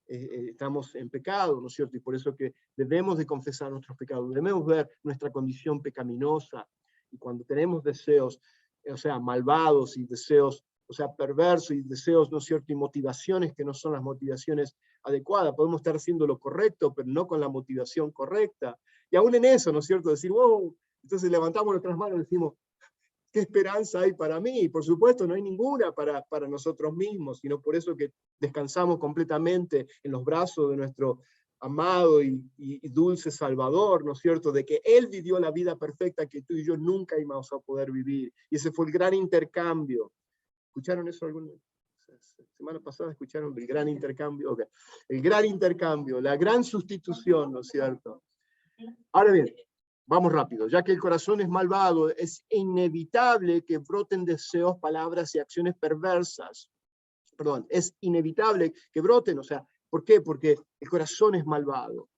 Estamos en pecado, ¿no es cierto? Y por eso que debemos de confesar nuestros pecados, debemos ver nuestra condición pecaminosa, y cuando tenemos deseos, o sea, malvados y deseos, o sea, perversos y deseos, ¿no es cierto?, y motivaciones que no son las motivaciones adecuadas, podemos estar haciendo lo correcto, pero no con la motivación correcta, y aún en eso, ¿no es cierto?, decir, wow, entonces levantamos nuestras manos y decimos, ¿qué esperanza hay para mí? Y por supuesto no hay ninguna para nosotros mismos, sino por eso que descansamos completamente en los brazos de nuestro amado y dulce Salvador, ¿no es cierto?, de que Él vivió la vida perfecta que tú y yo nunca íbamos a poder vivir. Y ese fue el gran intercambio. ¿Escucharon eso alguna semana pasada? ¿Escucharon el gran intercambio? Okay. El gran intercambio, la gran sustitución, ¿no es cierto? Ahora bien, vamos rápido, ya que el corazón es malvado, es inevitable que broten deseos, palabras y acciones perversas. Perdón, es inevitable que broten, o sea, ¿por qué? Porque el corazón es malvado.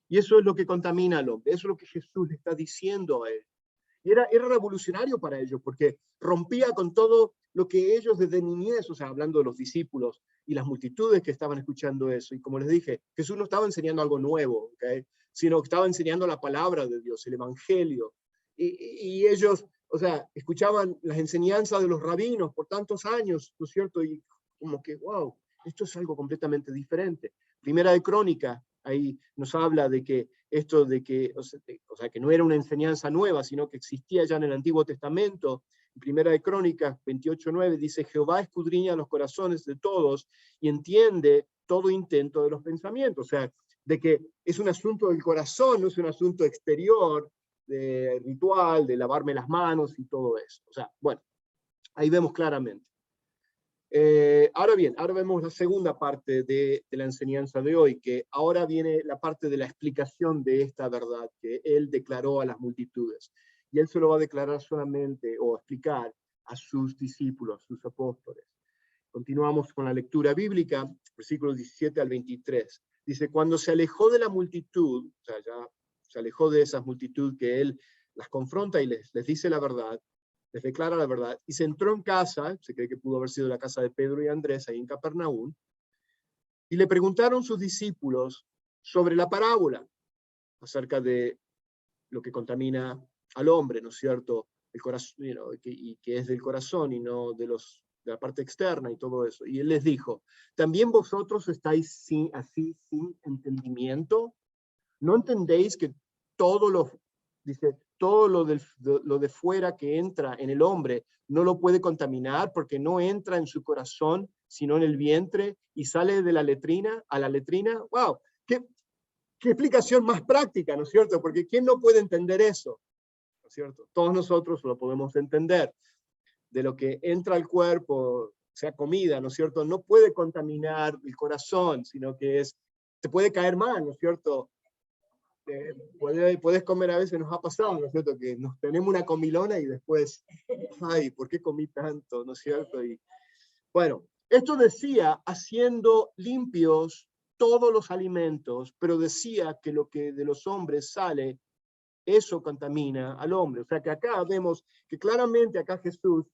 Y eso es lo que contamina al hombre, eso es lo que Jesús le está diciendo a él. Y era revolucionario para ellos, porque rompía con todo lo que ellos desde niñez, o sea, hablando de los discípulos y las multitudes que estaban escuchando eso. Y como les dije, Jesús no estaba enseñando algo nuevo, ¿okay?, sino que estaba enseñando la palabra de Dios, el evangelio. Y ellos, o sea, escuchaban las enseñanzas de los rabinos por tantos años, ¿no es cierto? Y como que, wow, esto es algo completamente diferente. Primera de Crónicas, ahí nos habla de que esto de que, o sea, que no era una enseñanza nueva, sino que existía ya en el Antiguo Testamento. En Primera de Crónicas 28:9 dice, Jehová escudriña los corazones de todos y entiende todo intento de los pensamientos. O sea, de que es un asunto del corazón, no es un asunto exterior, de ritual, de lavarme las manos y todo eso. O sea, bueno, ahí vemos claramente. Ahora bien, ahora vemos la segunda parte de la enseñanza de hoy, que ahora viene la parte de la explicación de esta verdad que él declaró a las multitudes. Y él se lo va a declarar solamente, o explicar a sus discípulos, sus apóstoles. Continuamos con la lectura bíblica, versículos 17 al 23. Dice, cuando se alejó de la multitud, o sea, ya se alejó de esa multitud que él las confronta y les dice la verdad, les declara la verdad, y se entró en casa, se cree que pudo haber sido la casa de Pedro y Andrés, ahí en Capernaum, y le preguntaron sus discípulos sobre la parábola, acerca de lo que contamina al hombre, ¿no es cierto? El corazón, y que es del corazón y no de la parte externa y todo eso. Y él les dijo, ¿también vosotros estáis así sin entendimiento? ¿No entendéis que dice, todo lo de fuera que entra en el hombre no lo puede contaminar porque no entra en su corazón, sino en el vientre y sale de la letrina a la letrina? ¡Wow! ¿Qué explicación más práctica, ¿no es cierto? Porque ¿quién no puede entender eso? ¿No es cierto? Todos nosotros lo podemos entender. De lo que entra al cuerpo, sea comida, ¿no es cierto? No puede contaminar el corazón, sino que te puede caer mal, ¿no es cierto? Puedes comer, a veces nos ha pasado, ¿no es cierto? Que nos tenemos una comilona y después, ay, ¿por qué comí tanto? ¿No es cierto? Y bueno, esto decía, haciendo limpios todos los alimentos, pero decía que lo que de los hombres sale, eso contamina al hombre. O sea que acá vemos que claramente acá Jesús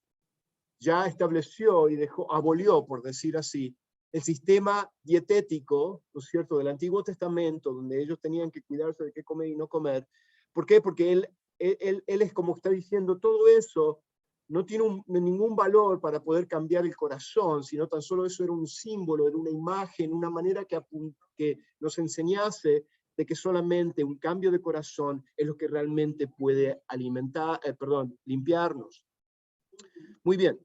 ya estableció y abolió, por decir así, el sistema dietético, ¿no es cierto?, del Antiguo Testamento, donde ellos tenían que cuidarse de qué comer y no comer. ¿Por qué? Porque él es, como está diciendo, todo eso no tiene ningún valor para poder cambiar el corazón, sino tan solo eso era un símbolo, era una imagen, una manera que nos enseñase de que solamente un cambio de corazón es lo que realmente puede limpiarnos. Muy bien.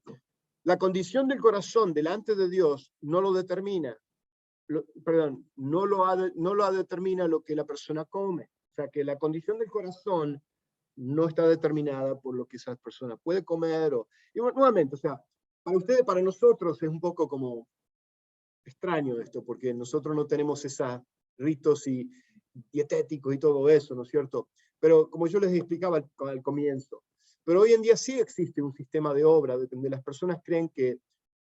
La condición del corazón delante de Dios no lo determina, no lo determina lo que la persona come. O sea, que la condición del corazón no está determinada por lo que esa persona puede comer. Y nuevamente, o sea, para ustedes, para nosotros es un poco como extraño esto, porque nosotros no tenemos esos ritos y dietéticos y todo eso, ¿no es cierto? Pero como yo les explicaba al comienzo, pero hoy en día sí existe un sistema de obra, donde las personas creen que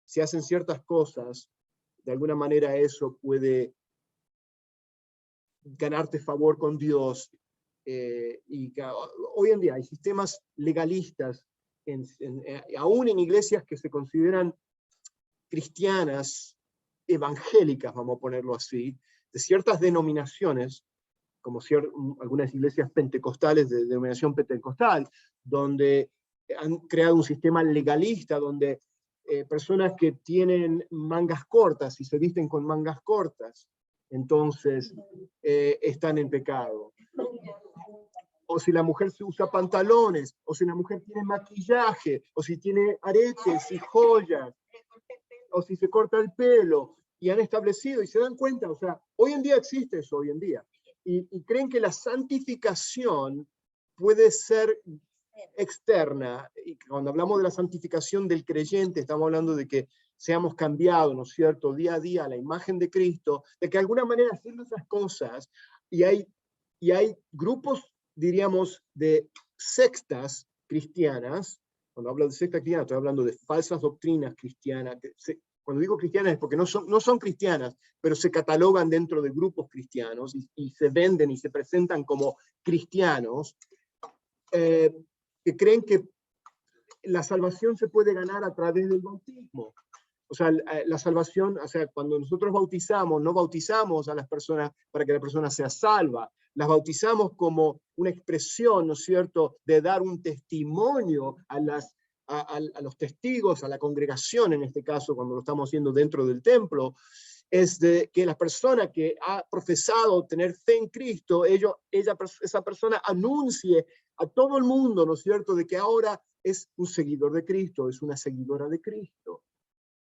si hacen ciertas cosas, de alguna manera eso puede ganarte favor con Dios. Hoy en día hay sistemas legalistas, aún en iglesias que se consideran cristianas, evangélicas, vamos a ponerlo así, de ciertas denominaciones, como algunas iglesias pentecostales de denominación pentecostal, donde han creado un sistema legalista, donde personas que tienen mangas cortas y se visten con mangas cortas, entonces están en pecado. O si la mujer se usa pantalones, o si la mujer tiene maquillaje, o si tiene aretes y joyas, o si se corta el pelo, y han establecido, y se dan cuenta, o sea, hoy en día existe eso, hoy en día, y creen que la santificación puede ser externa, y cuando hablamos de la santificación del creyente, estamos hablando de que seamos cambiados, ¿no es cierto?, día a día a la imagen de Cristo, de que de alguna manera haciendo esas cosas, y hay grupos, diríamos, de sectas cristianas. Cuando hablo de secta cristiana, estoy hablando de falsas doctrinas cristianas. Cuando digo cristianas es porque no son cristianas, pero se catalogan dentro de grupos cristianos y se venden y se presentan como cristianos, que creen que la salvación se puede ganar a través del bautismo. O sea, la salvación, o sea, cuando nosotros bautizamos, no bautizamos a las personas para que la persona sea salva, las bautizamos como una expresión, ¿no es cierto?, de dar un testimonio a los testigos, a la congregación, en este caso, cuando lo estamos haciendo dentro del templo, es de que la persona que ha profesado tener fe en Cristo, esa persona anuncie a todo el mundo, ¿no es cierto?, de que ahora es un seguidor de Cristo, es una seguidora de Cristo.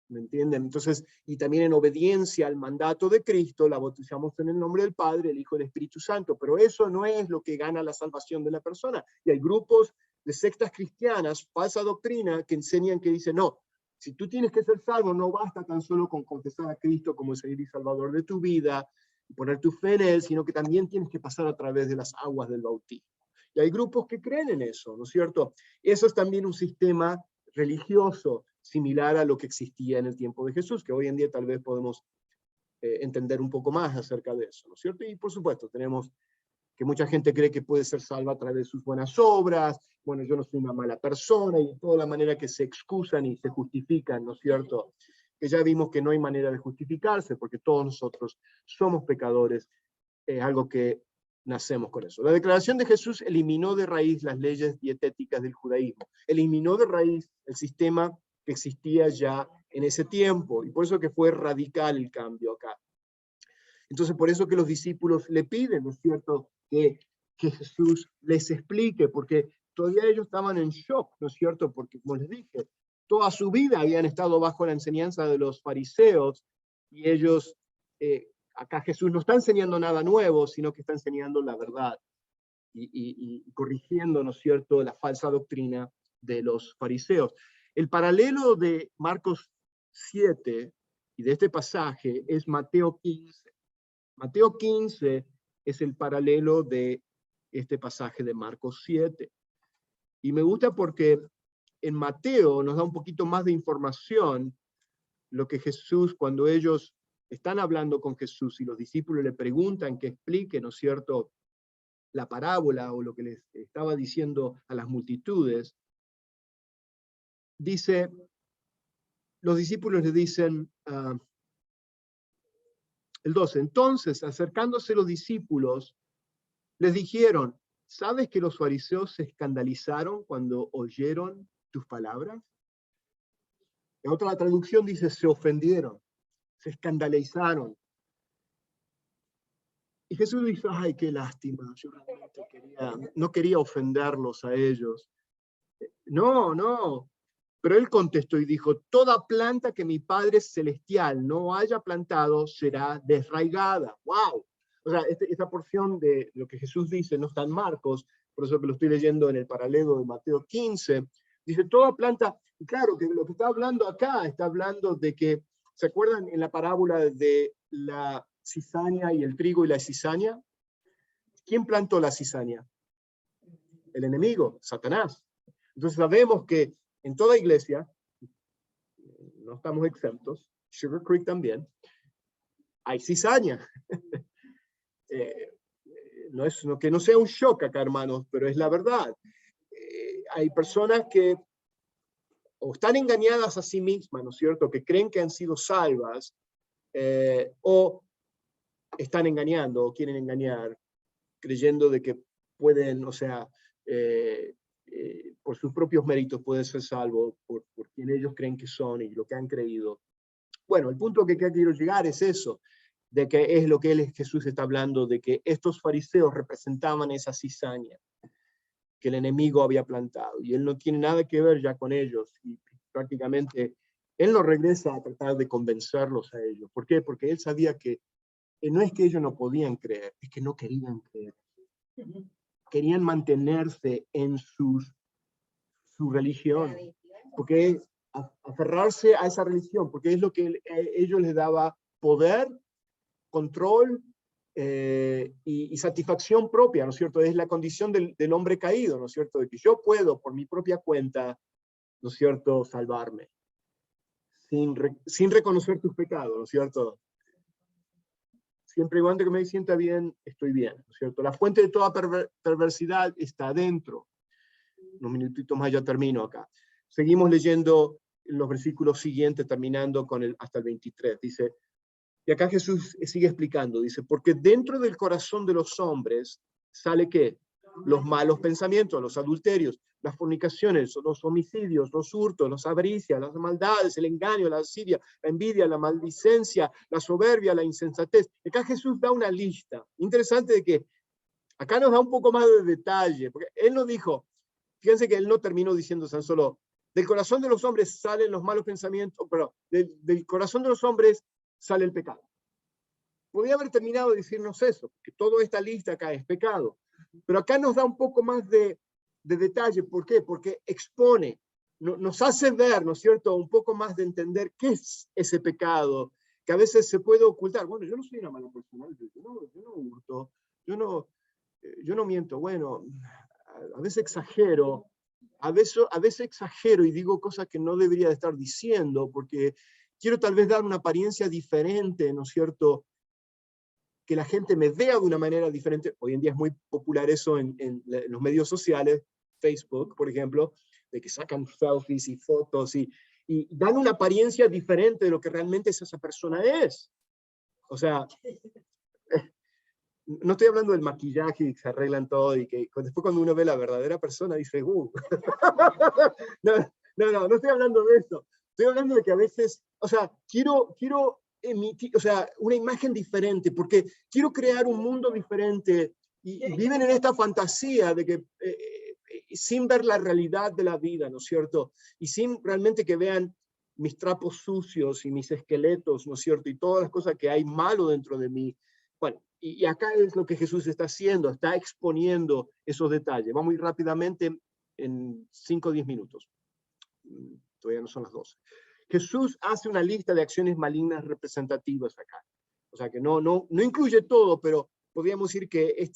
¿Me entienden? Entonces, y también en obediencia al mandato de Cristo, la bautizamos en el nombre del Padre, el Hijo y el Espíritu Santo, pero eso no es lo que gana la salvación de la persona. Y hay grupos de sectas cristianas, falsa doctrina, que enseñan que dicen, no, si tú tienes que ser salvo, no basta tan solo con confesar a Cristo como el Señor y Salvador de tu vida, y poner tu fe en Él, sino que también tienes que pasar a través de las aguas del bautismo. Y hay grupos que creen en eso, ¿no es cierto? Eso es también un sistema religioso similar a lo que existía en el tiempo de Jesús, que hoy en día tal vez podemos entender un poco más acerca de eso, ¿no es cierto? Y por supuesto, tenemos que mucha gente cree que puede ser salva a través de sus buenas obras, bueno, yo no soy una mala persona, y toda la manera que se excusan y se justifican, ¿no es cierto? Que ya vimos que no hay manera de justificarse, porque todos nosotros somos pecadores, es algo que nacemos con eso. La declaración de Jesús eliminó de raíz las leyes dietéticas del judaísmo, eliminó de raíz el sistema que existía ya en ese tiempo, y por eso que fue radical el cambio acá. Entonces, por eso que los discípulos le piden, ¿no es cierto?, que Jesús les explique, porque todavía ellos estaban en shock, ¿no es cierto?, porque, como les dije, toda su vida habían estado bajo la enseñanza de los fariseos, y ellos, acá Jesús no está enseñando nada nuevo, sino que está enseñando la verdad, y corrigiendo, ¿no es cierto?, la falsa doctrina de los fariseos. El paralelo de Marcos 7 y de este pasaje es Mateo 15. Mateo 15 es el paralelo de este pasaje de Marcos 7. Y me gusta porque en Mateo nos da un poquito más de información lo que Jesús, cuando ellos están hablando con Jesús y los discípulos le preguntan que explique, ¿no es cierto?, la parábola o lo que les estaba diciendo a las multitudes, dice, los discípulos le dicen, el 12, entonces, acercándose los discípulos, les dijeron, ¿sabes que los fariseos se escandalizaron cuando oyeron tus palabras? En otra traducción dice, se ofendieron, se escandalizaron. Y Jesús dice, ay, qué lástima, yo realmente no quería ofenderlos a ellos. No, pero él contestó y dijo, toda planta que mi Padre Celestial no haya plantado será desraigada. ¡Wow! O sea, esta porción de lo que Jesús dice no está en Marcos, por eso que lo estoy leyendo en el paralelo de Mateo 15. Dice, toda planta, y claro, que lo que está hablando acá, está hablando de que, ¿se acuerdan en la parábola de la cizaña y el trigo y la cizaña? ¿Quién plantó la cizaña? El enemigo, Satanás. Entonces sabemos que en toda iglesia, no estamos exentos, Sugar Creek también, hay cizaña. Que no sea un shock acá, hermanos, pero es la verdad. Hay personas que o están engañadas a sí mismas, ¿no es cierto?, que creen que han sido salvas, o están engañando o quieren engañar, creyendo de que pueden, o sea, por sus propios méritos pueden ser salvos por quien ellos creen que son y lo que han creído. Bueno, el punto que quiero llegar es eso, de que es lo que Jesús está hablando, de que estos fariseos representaban esa cizaña que el enemigo había plantado, y él no tiene nada que ver ya con ellos, y prácticamente él no regresa a tratar de convencerlos a ellos. ¿Por qué? Porque él sabía que no es que ellos no podían creer, es que no querían creer. Querían mantenerse en su religión, porque aferrarse a esa religión, porque es lo que ellos les daba poder, control y satisfacción propia, ¿no es cierto? Es la condición del hombre caído, ¿no es cierto? De que yo puedo, por mi propia cuenta, ¿no es cierto?, salvarme, sin reconocer tus pecados, ¿no es cierto? Siempre y cuando que me sienta bien, estoy bien, ¿no es cierto? La fuente de toda perversidad está adentro. Unos minutitos más ya termino acá. Seguimos leyendo los versículos siguientes, terminando con hasta el 23. Dice, y acá Jesús sigue explicando, dice, porque dentro del corazón de los hombres sale ¿qué? Los malos pensamientos, los adulterios, las fornicaciones, los homicidios, los hurtos, las avaricias, las maldades, el engaño, la asidia, la envidia, la maldicencia, la soberbia, la insensatez. Acá Jesús da una lista. Interesante de que acá nos da un poco más de detalle, porque él no dijo, fíjense que él no terminó diciendo tan solo, del corazón de los hombres salen los malos pensamientos, pero del corazón de los hombres sale el pecado. Podría haber terminado de decirnos eso, que toda esta lista acá es pecado. Pero acá nos da un poco más de detalle. ¿Por qué? Porque expone, nos hace ver, ¿no es cierto?, un poco más de entender qué es ese pecado, que a veces se puede ocultar. Bueno, yo no soy una mala persona, yo no hurto, yo no miento. Bueno, a veces exagero, a veces exagero y digo cosas que no debería de estar diciendo, porque quiero tal vez dar una apariencia diferente, ¿no es cierto?, que la gente me vea de una manera diferente. Hoy en día es muy popular eso en los medios sociales, Facebook, por ejemplo, de que sacan selfies y fotos y dan una apariencia diferente de lo que realmente esa persona es. O sea, no estoy hablando del maquillaje y que se arreglan todo y que después cuando uno ve la verdadera persona dice, no estoy hablando de eso. Estoy hablando de que a veces, o sea, quiero emitir, o sea, una imagen diferente, porque quiero crear un mundo diferente y viven en esta fantasía de que sin ver la realidad de la vida, ¿no es cierto? Y sin realmente que vean mis trapos sucios y mis esqueletos, ¿no es cierto? Y todas las cosas que hay malo dentro de mí. Bueno, y acá es lo que Jesús está haciendo, está exponiendo esos detalles. Vamos a ir rápidamente en 5 o 10 minutos. Todavía no son las 12. Jesús hace una lista de acciones malignas representativas acá. O sea que no incluye todo, pero podríamos decir que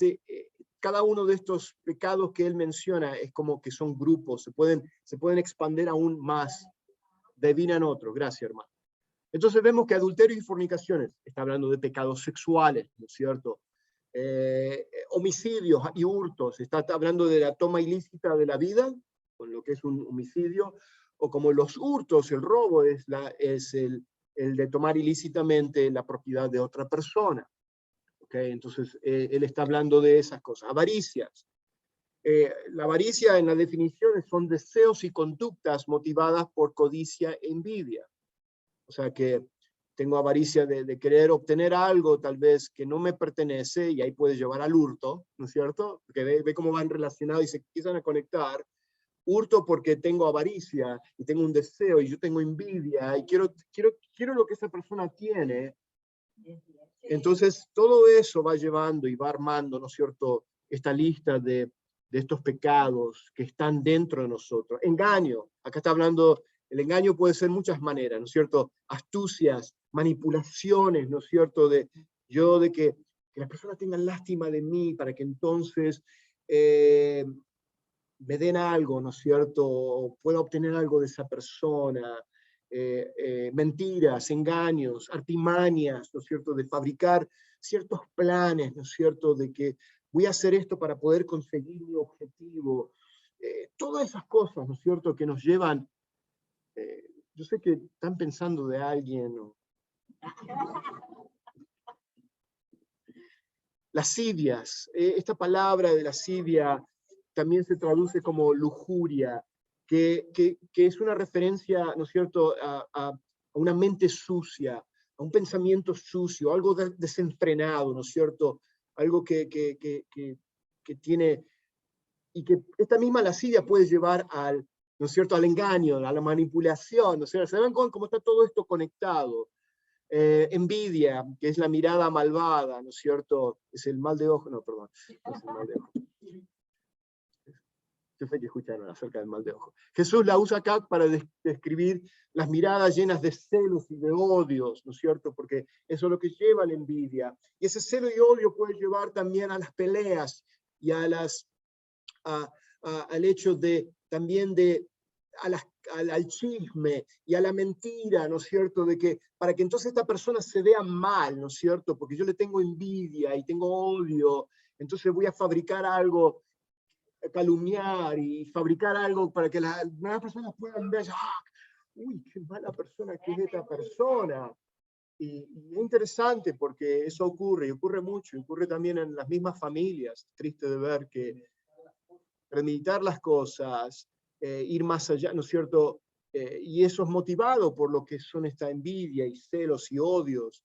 cada uno de estos pecados que él menciona es como que son grupos, se pueden expandir aún más. Devinan otros. Gracias, hermano. Entonces vemos que adulterio y fornicaciones, está hablando de pecados sexuales, ¿no es cierto? Homicidios y hurtos, está hablando de la toma ilícita de la vida, con lo que es un homicidio, o como los hurtos, el robo es el de tomar ilícitamente la propiedad de otra persona. ¿Okay? Entonces, él está hablando de esas cosas. Avaricias. La avaricia en las definiciones son deseos y conductas motivadas por codicia e envidia. O sea que tengo avaricia de querer obtener algo tal vez que no me pertenece y ahí puede llevar al hurto, ¿no es cierto? Porque ve cómo van relacionados y se empiezan a conectar. Hurto porque tengo avaricia y tengo un deseo y yo tengo envidia y quiero lo que esa persona tiene. Entonces todo eso va llevando y va armando, ¿no es cierto?, esta lista de estos pecados que están dentro de nosotros. Engaño, acá está hablando. El engaño puede ser muchas maneras, ¿no es cierto? Astucias, manipulaciones, ¿no es cierto? De que las personas tengan lástima de mí para que entonces me den algo, ¿no es cierto? O pueda obtener algo de esa persona. Mentiras, engaños, artimañas, ¿no es cierto? De fabricar ciertos planes, ¿no es cierto? De que voy a hacer esto para poder conseguir mi objetivo. Todas esas cosas, ¿no es cierto? Que nos llevan. Yo sé que están pensando de alguien. Lascivias. Esta palabra de lascivia también se traduce como lujuria, que es una referencia, ¿no es cierto?, a una mente sucia, a un pensamiento sucio, algo desenfrenado, ¿no es cierto? Algo que tiene, y que esta misma lascivia puede llevar al, ¿no es cierto?, al engaño, a la manipulación, ¿no es cierto? ¿Se ven cómo está todo esto conectado? Envidia, que es la mirada malvada, ¿no es cierto? Es el mal de ojo, no, perdón, no es el mal de ojo. Yo sé que escucharon acerca del mal de ojo. Jesús la usa acá para describir las miradas llenas de celos y de odios, ¿no es cierto? Porque eso es lo que lleva a la envidia. Y ese celo y odio puede llevar también a las peleas y a al hecho de también al chisme y a la mentira, ¿no es cierto? De que para que entonces esta persona se vea mal, ¿no es cierto? Porque yo le tengo envidia y tengo odio, entonces voy a fabricar algo, calumniar y fabricar algo para que las demás personas puedan ver, uy, qué mala persona que es esta persona. Y es interesante porque eso ocurre, y ocurre mucho, y ocurre también en las mismas familias. Triste de ver que premeditar las cosas, ir más allá, ¿no es cierto? Y eso es motivado por lo que son esta envidia y celos y odios.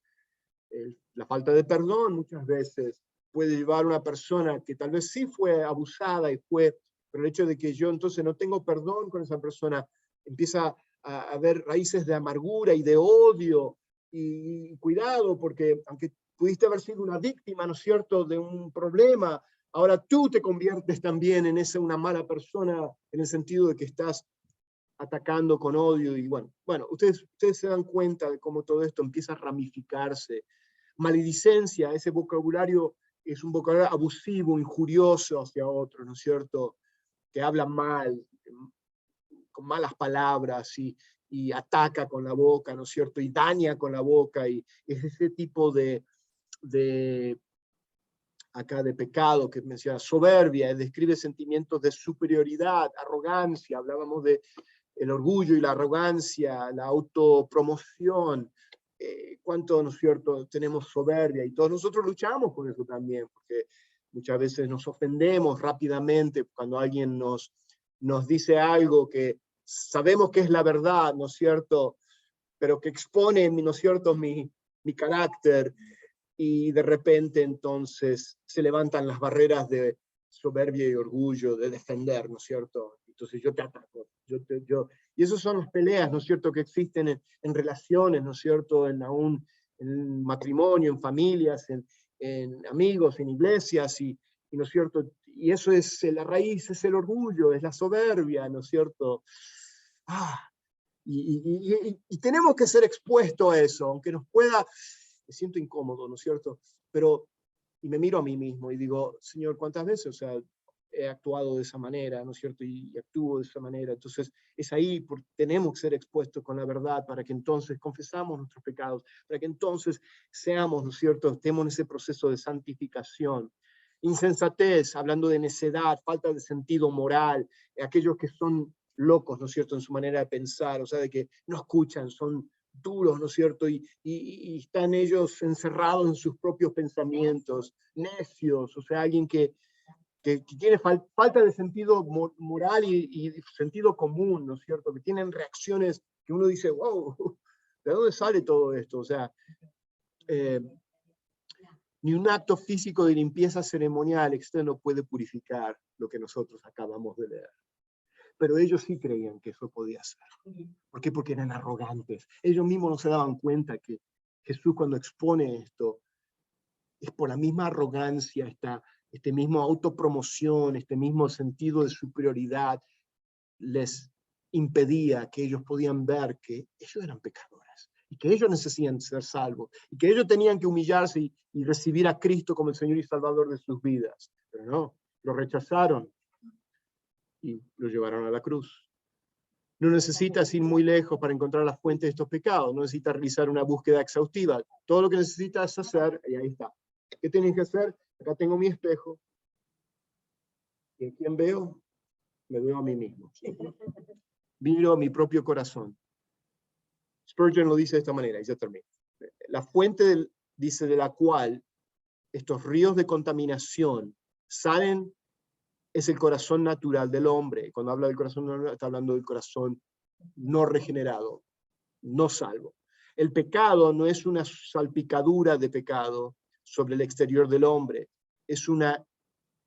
La falta de perdón muchas veces puede llevar a una persona que tal vez sí fue abusada pero el hecho de que yo entonces no tengo perdón con esa persona, empieza a haber raíces de amargura y de odio. Y cuidado, porque aunque pudiste haber sido una víctima, ¿no es cierto?, de un problema, ahora tú te conviertes también en una mala persona, en el sentido de que estás atacando con odio. Y bueno, ustedes se dan cuenta de cómo todo esto empieza a ramificarse. Maledicencia, ese vocabulario es un vocabulario abusivo, injurioso hacia otro, ¿no es cierto?, que habla mal, con malas palabras y ataca con la boca, ¿no es cierto?, y daña con la boca, y es ese tipo de acá de pecado, que menciona soberbia, describe sentimientos de superioridad, arrogancia, hablábamos de el orgullo y la arrogancia, la autopromoción, cuánto, ¿no es cierto?, tenemos soberbia, y todos nosotros luchamos con eso también, porque muchas veces nos ofendemos rápidamente cuando alguien nos dice algo que sabemos que es la verdad, ¿no es cierto?, pero que expone, ¿no es cierto?, mi carácter, y de repente entonces se levantan las barreras de soberbia y orgullo, de defender, ¿no es cierto? Entonces yo te ataco, y esas son las peleas, ¿no es cierto?, que existen en relaciones, ¿no es cierto?, en matrimonio, en familias, en amigos, en iglesias, y ¿no es cierto?, y eso es, la raíz es el orgullo, es la soberbia, ¿no es cierto? Y tenemos que ser expuestos a eso, aunque nos pueda, me siento incómodo, ¿no es cierto? Pero, y me miro a mí mismo y digo, Señor, ¿cuántas veces, o sea, he actuado de esa manera, ¿no es cierto? Y actúo de esa manera. Entonces, es ahí, tenemos que ser expuestos con la verdad para que entonces confesamos nuestros pecados, para que entonces seamos, ¿no es cierto?, estemos en ese proceso de santificación. Insensatez, hablando de necedad, falta de sentido moral, aquellos que son locos, ¿no es cierto?, en su manera de pensar, o sea, de que no escuchan, son duros, ¿no es cierto?, y están ellos encerrados en sus propios pensamientos, necios, o sea, alguien que tiene falta de sentido moral y sentido común, ¿no es cierto?, que tienen reacciones que uno dice, wow, ¿de dónde sale todo esto? O sea, ni un acto físico de limpieza ceremonial externo puede purificar lo que nosotros acabamos de leer. Pero ellos sí creían que eso podía ser. ¿Por qué? Porque eran arrogantes. Ellos mismos no se daban cuenta que Jesús, cuando expone esto, es por la misma arrogancia, este mismo autopromoción, este mismo sentido de superioridad, les impedía que ellos podían ver que ellos eran pecadores y que ellos necesitan ser salvos y que ellos tenían que humillarse y recibir a Cristo como el Señor y Salvador de sus vidas. Pero no, lo rechazaron y lo llevaron a la cruz. No necesitas ir muy lejos para encontrar la fuente de estos pecados, no necesitas realizar una búsqueda exhaustiva. Todo lo que necesitas hacer, y ahí está. ¿Qué tienes que hacer? Acá tengo mi espejo. ¿Y en quién veo? Me veo a mí mismo. Miro a mi propio corazón. Spurgeon lo dice de esta manera, y ya termino. La fuente, dice, de la cual estos ríos de contaminación salen, es el corazón natural del hombre. Cuando habla del corazón natural, está hablando del corazón no regenerado, no salvo. El pecado no es una salpicadura de pecado sobre el exterior del hombre, es una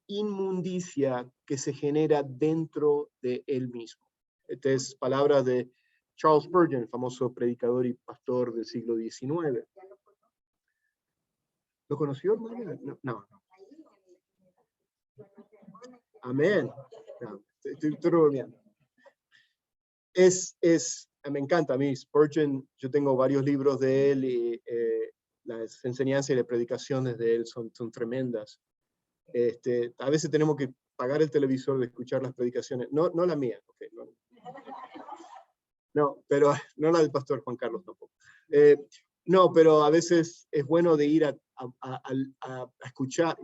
inmundicia que se genera dentro de él mismo. Esta es palabra de Charles Spurgeon, famoso predicador y pastor del siglo XIX. ¿Lo conoció, hermano? No. Amén. No, estoy bromeando. Me encanta a mí, Spurgeon, yo tengo varios libros de él y las enseñanzas y las predicaciones de él son tremendas. A veces tenemos que pagar el televisor de escuchar las predicaciones, no la mía, okay, no, pero no la del pastor Juan Carlos tampoco. No, pero a veces es bueno de ir a escuchar,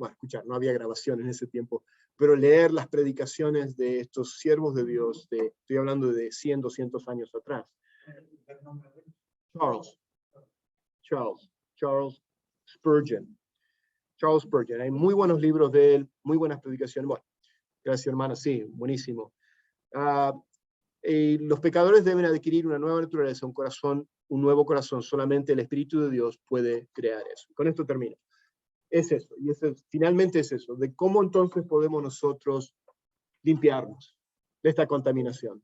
no había grabación en ese tiempo, pero leer las predicaciones de estos siervos de Dios, estoy hablando de 100, 200 años atrás. Charles Spurgeon. Charles Spurgeon, hay muy buenos libros de él, muy buenas predicaciones. Bueno, gracias, hermano, sí, buenísimo. Los pecadores deben adquirir una nueva naturaleza, un nuevo corazón. Solamente el Espíritu de Dios puede crear eso. Con esto termino. Es eso, y finalmente es eso, de cómo entonces podemos nosotros limpiarnos de esta contaminación.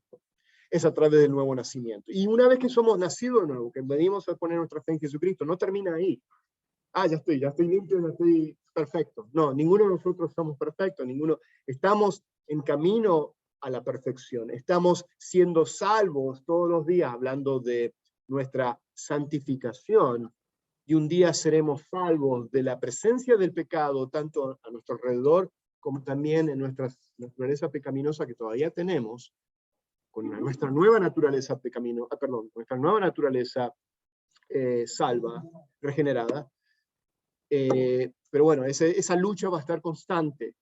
Es a través del nuevo nacimiento. Y una vez que somos nacidos de nuevo, que venimos a poner nuestra fe en Jesucristo, no termina ahí. Ya estoy limpio, ya estoy perfecto. No, ninguno de nosotros somos perfectos, estamos en camino a la perfección. Estamos siendo salvos todos los días, hablando de nuestra santificación, y un día seremos salvos de la presencia del pecado, tanto a nuestro alrededor como también en nuestra naturaleza pecaminosa que todavía tenemos, con nuestra nueva naturaleza nuestra nueva naturaleza salva, regenerada. Pero bueno, esa lucha va a estar constante.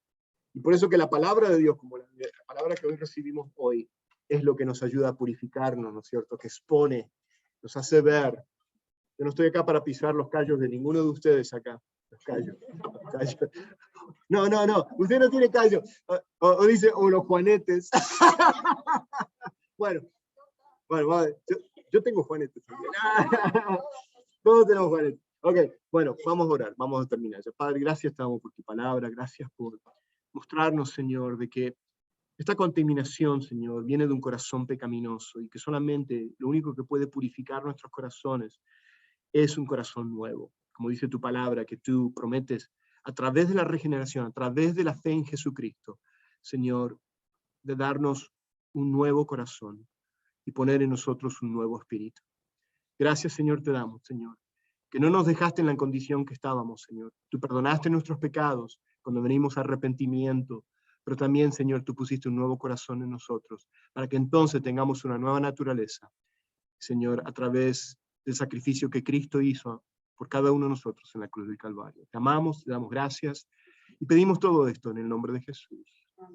Y por eso que la palabra de Dios, como la palabra que hoy recibimos hoy, es lo que nos ayuda a purificarnos, ¿no es cierto? Que expone, nos hace ver. Yo no estoy acá para pisar los callos de ninguno de ustedes acá. Los callos. No, usted no tiene callos. O dice, o los juanetes. Bueno, yo tengo juanetes también. Todos tenemos juanetes. Ok, bueno, vamos a orar, vamos a terminar. Padre, gracias te damos por tu palabra, gracias por mostrarnos, Señor, de que esta contaminación, Señor, viene de un corazón pecaminoso y que solamente lo único que puede purificar nuestros corazones es un corazón nuevo. Como dice tu palabra, que tú prometes a través de la regeneración, a través de la fe en Jesucristo, Señor, de darnos un nuevo corazón y poner en nosotros un nuevo espíritu. Gracias, Señor, te damos, Señor, que no nos dejaste en la condición que estábamos, Señor. Tú perdonaste nuestros pecados cuando venimos a arrepentimiento, pero también, Señor, tú pusiste un nuevo corazón en nosotros, para que entonces tengamos una nueva naturaleza, Señor, a través del sacrificio que Cristo hizo por cada uno de nosotros en la cruz del Calvario. Te amamos, te damos gracias y pedimos todo esto en el nombre de Jesús. Amén.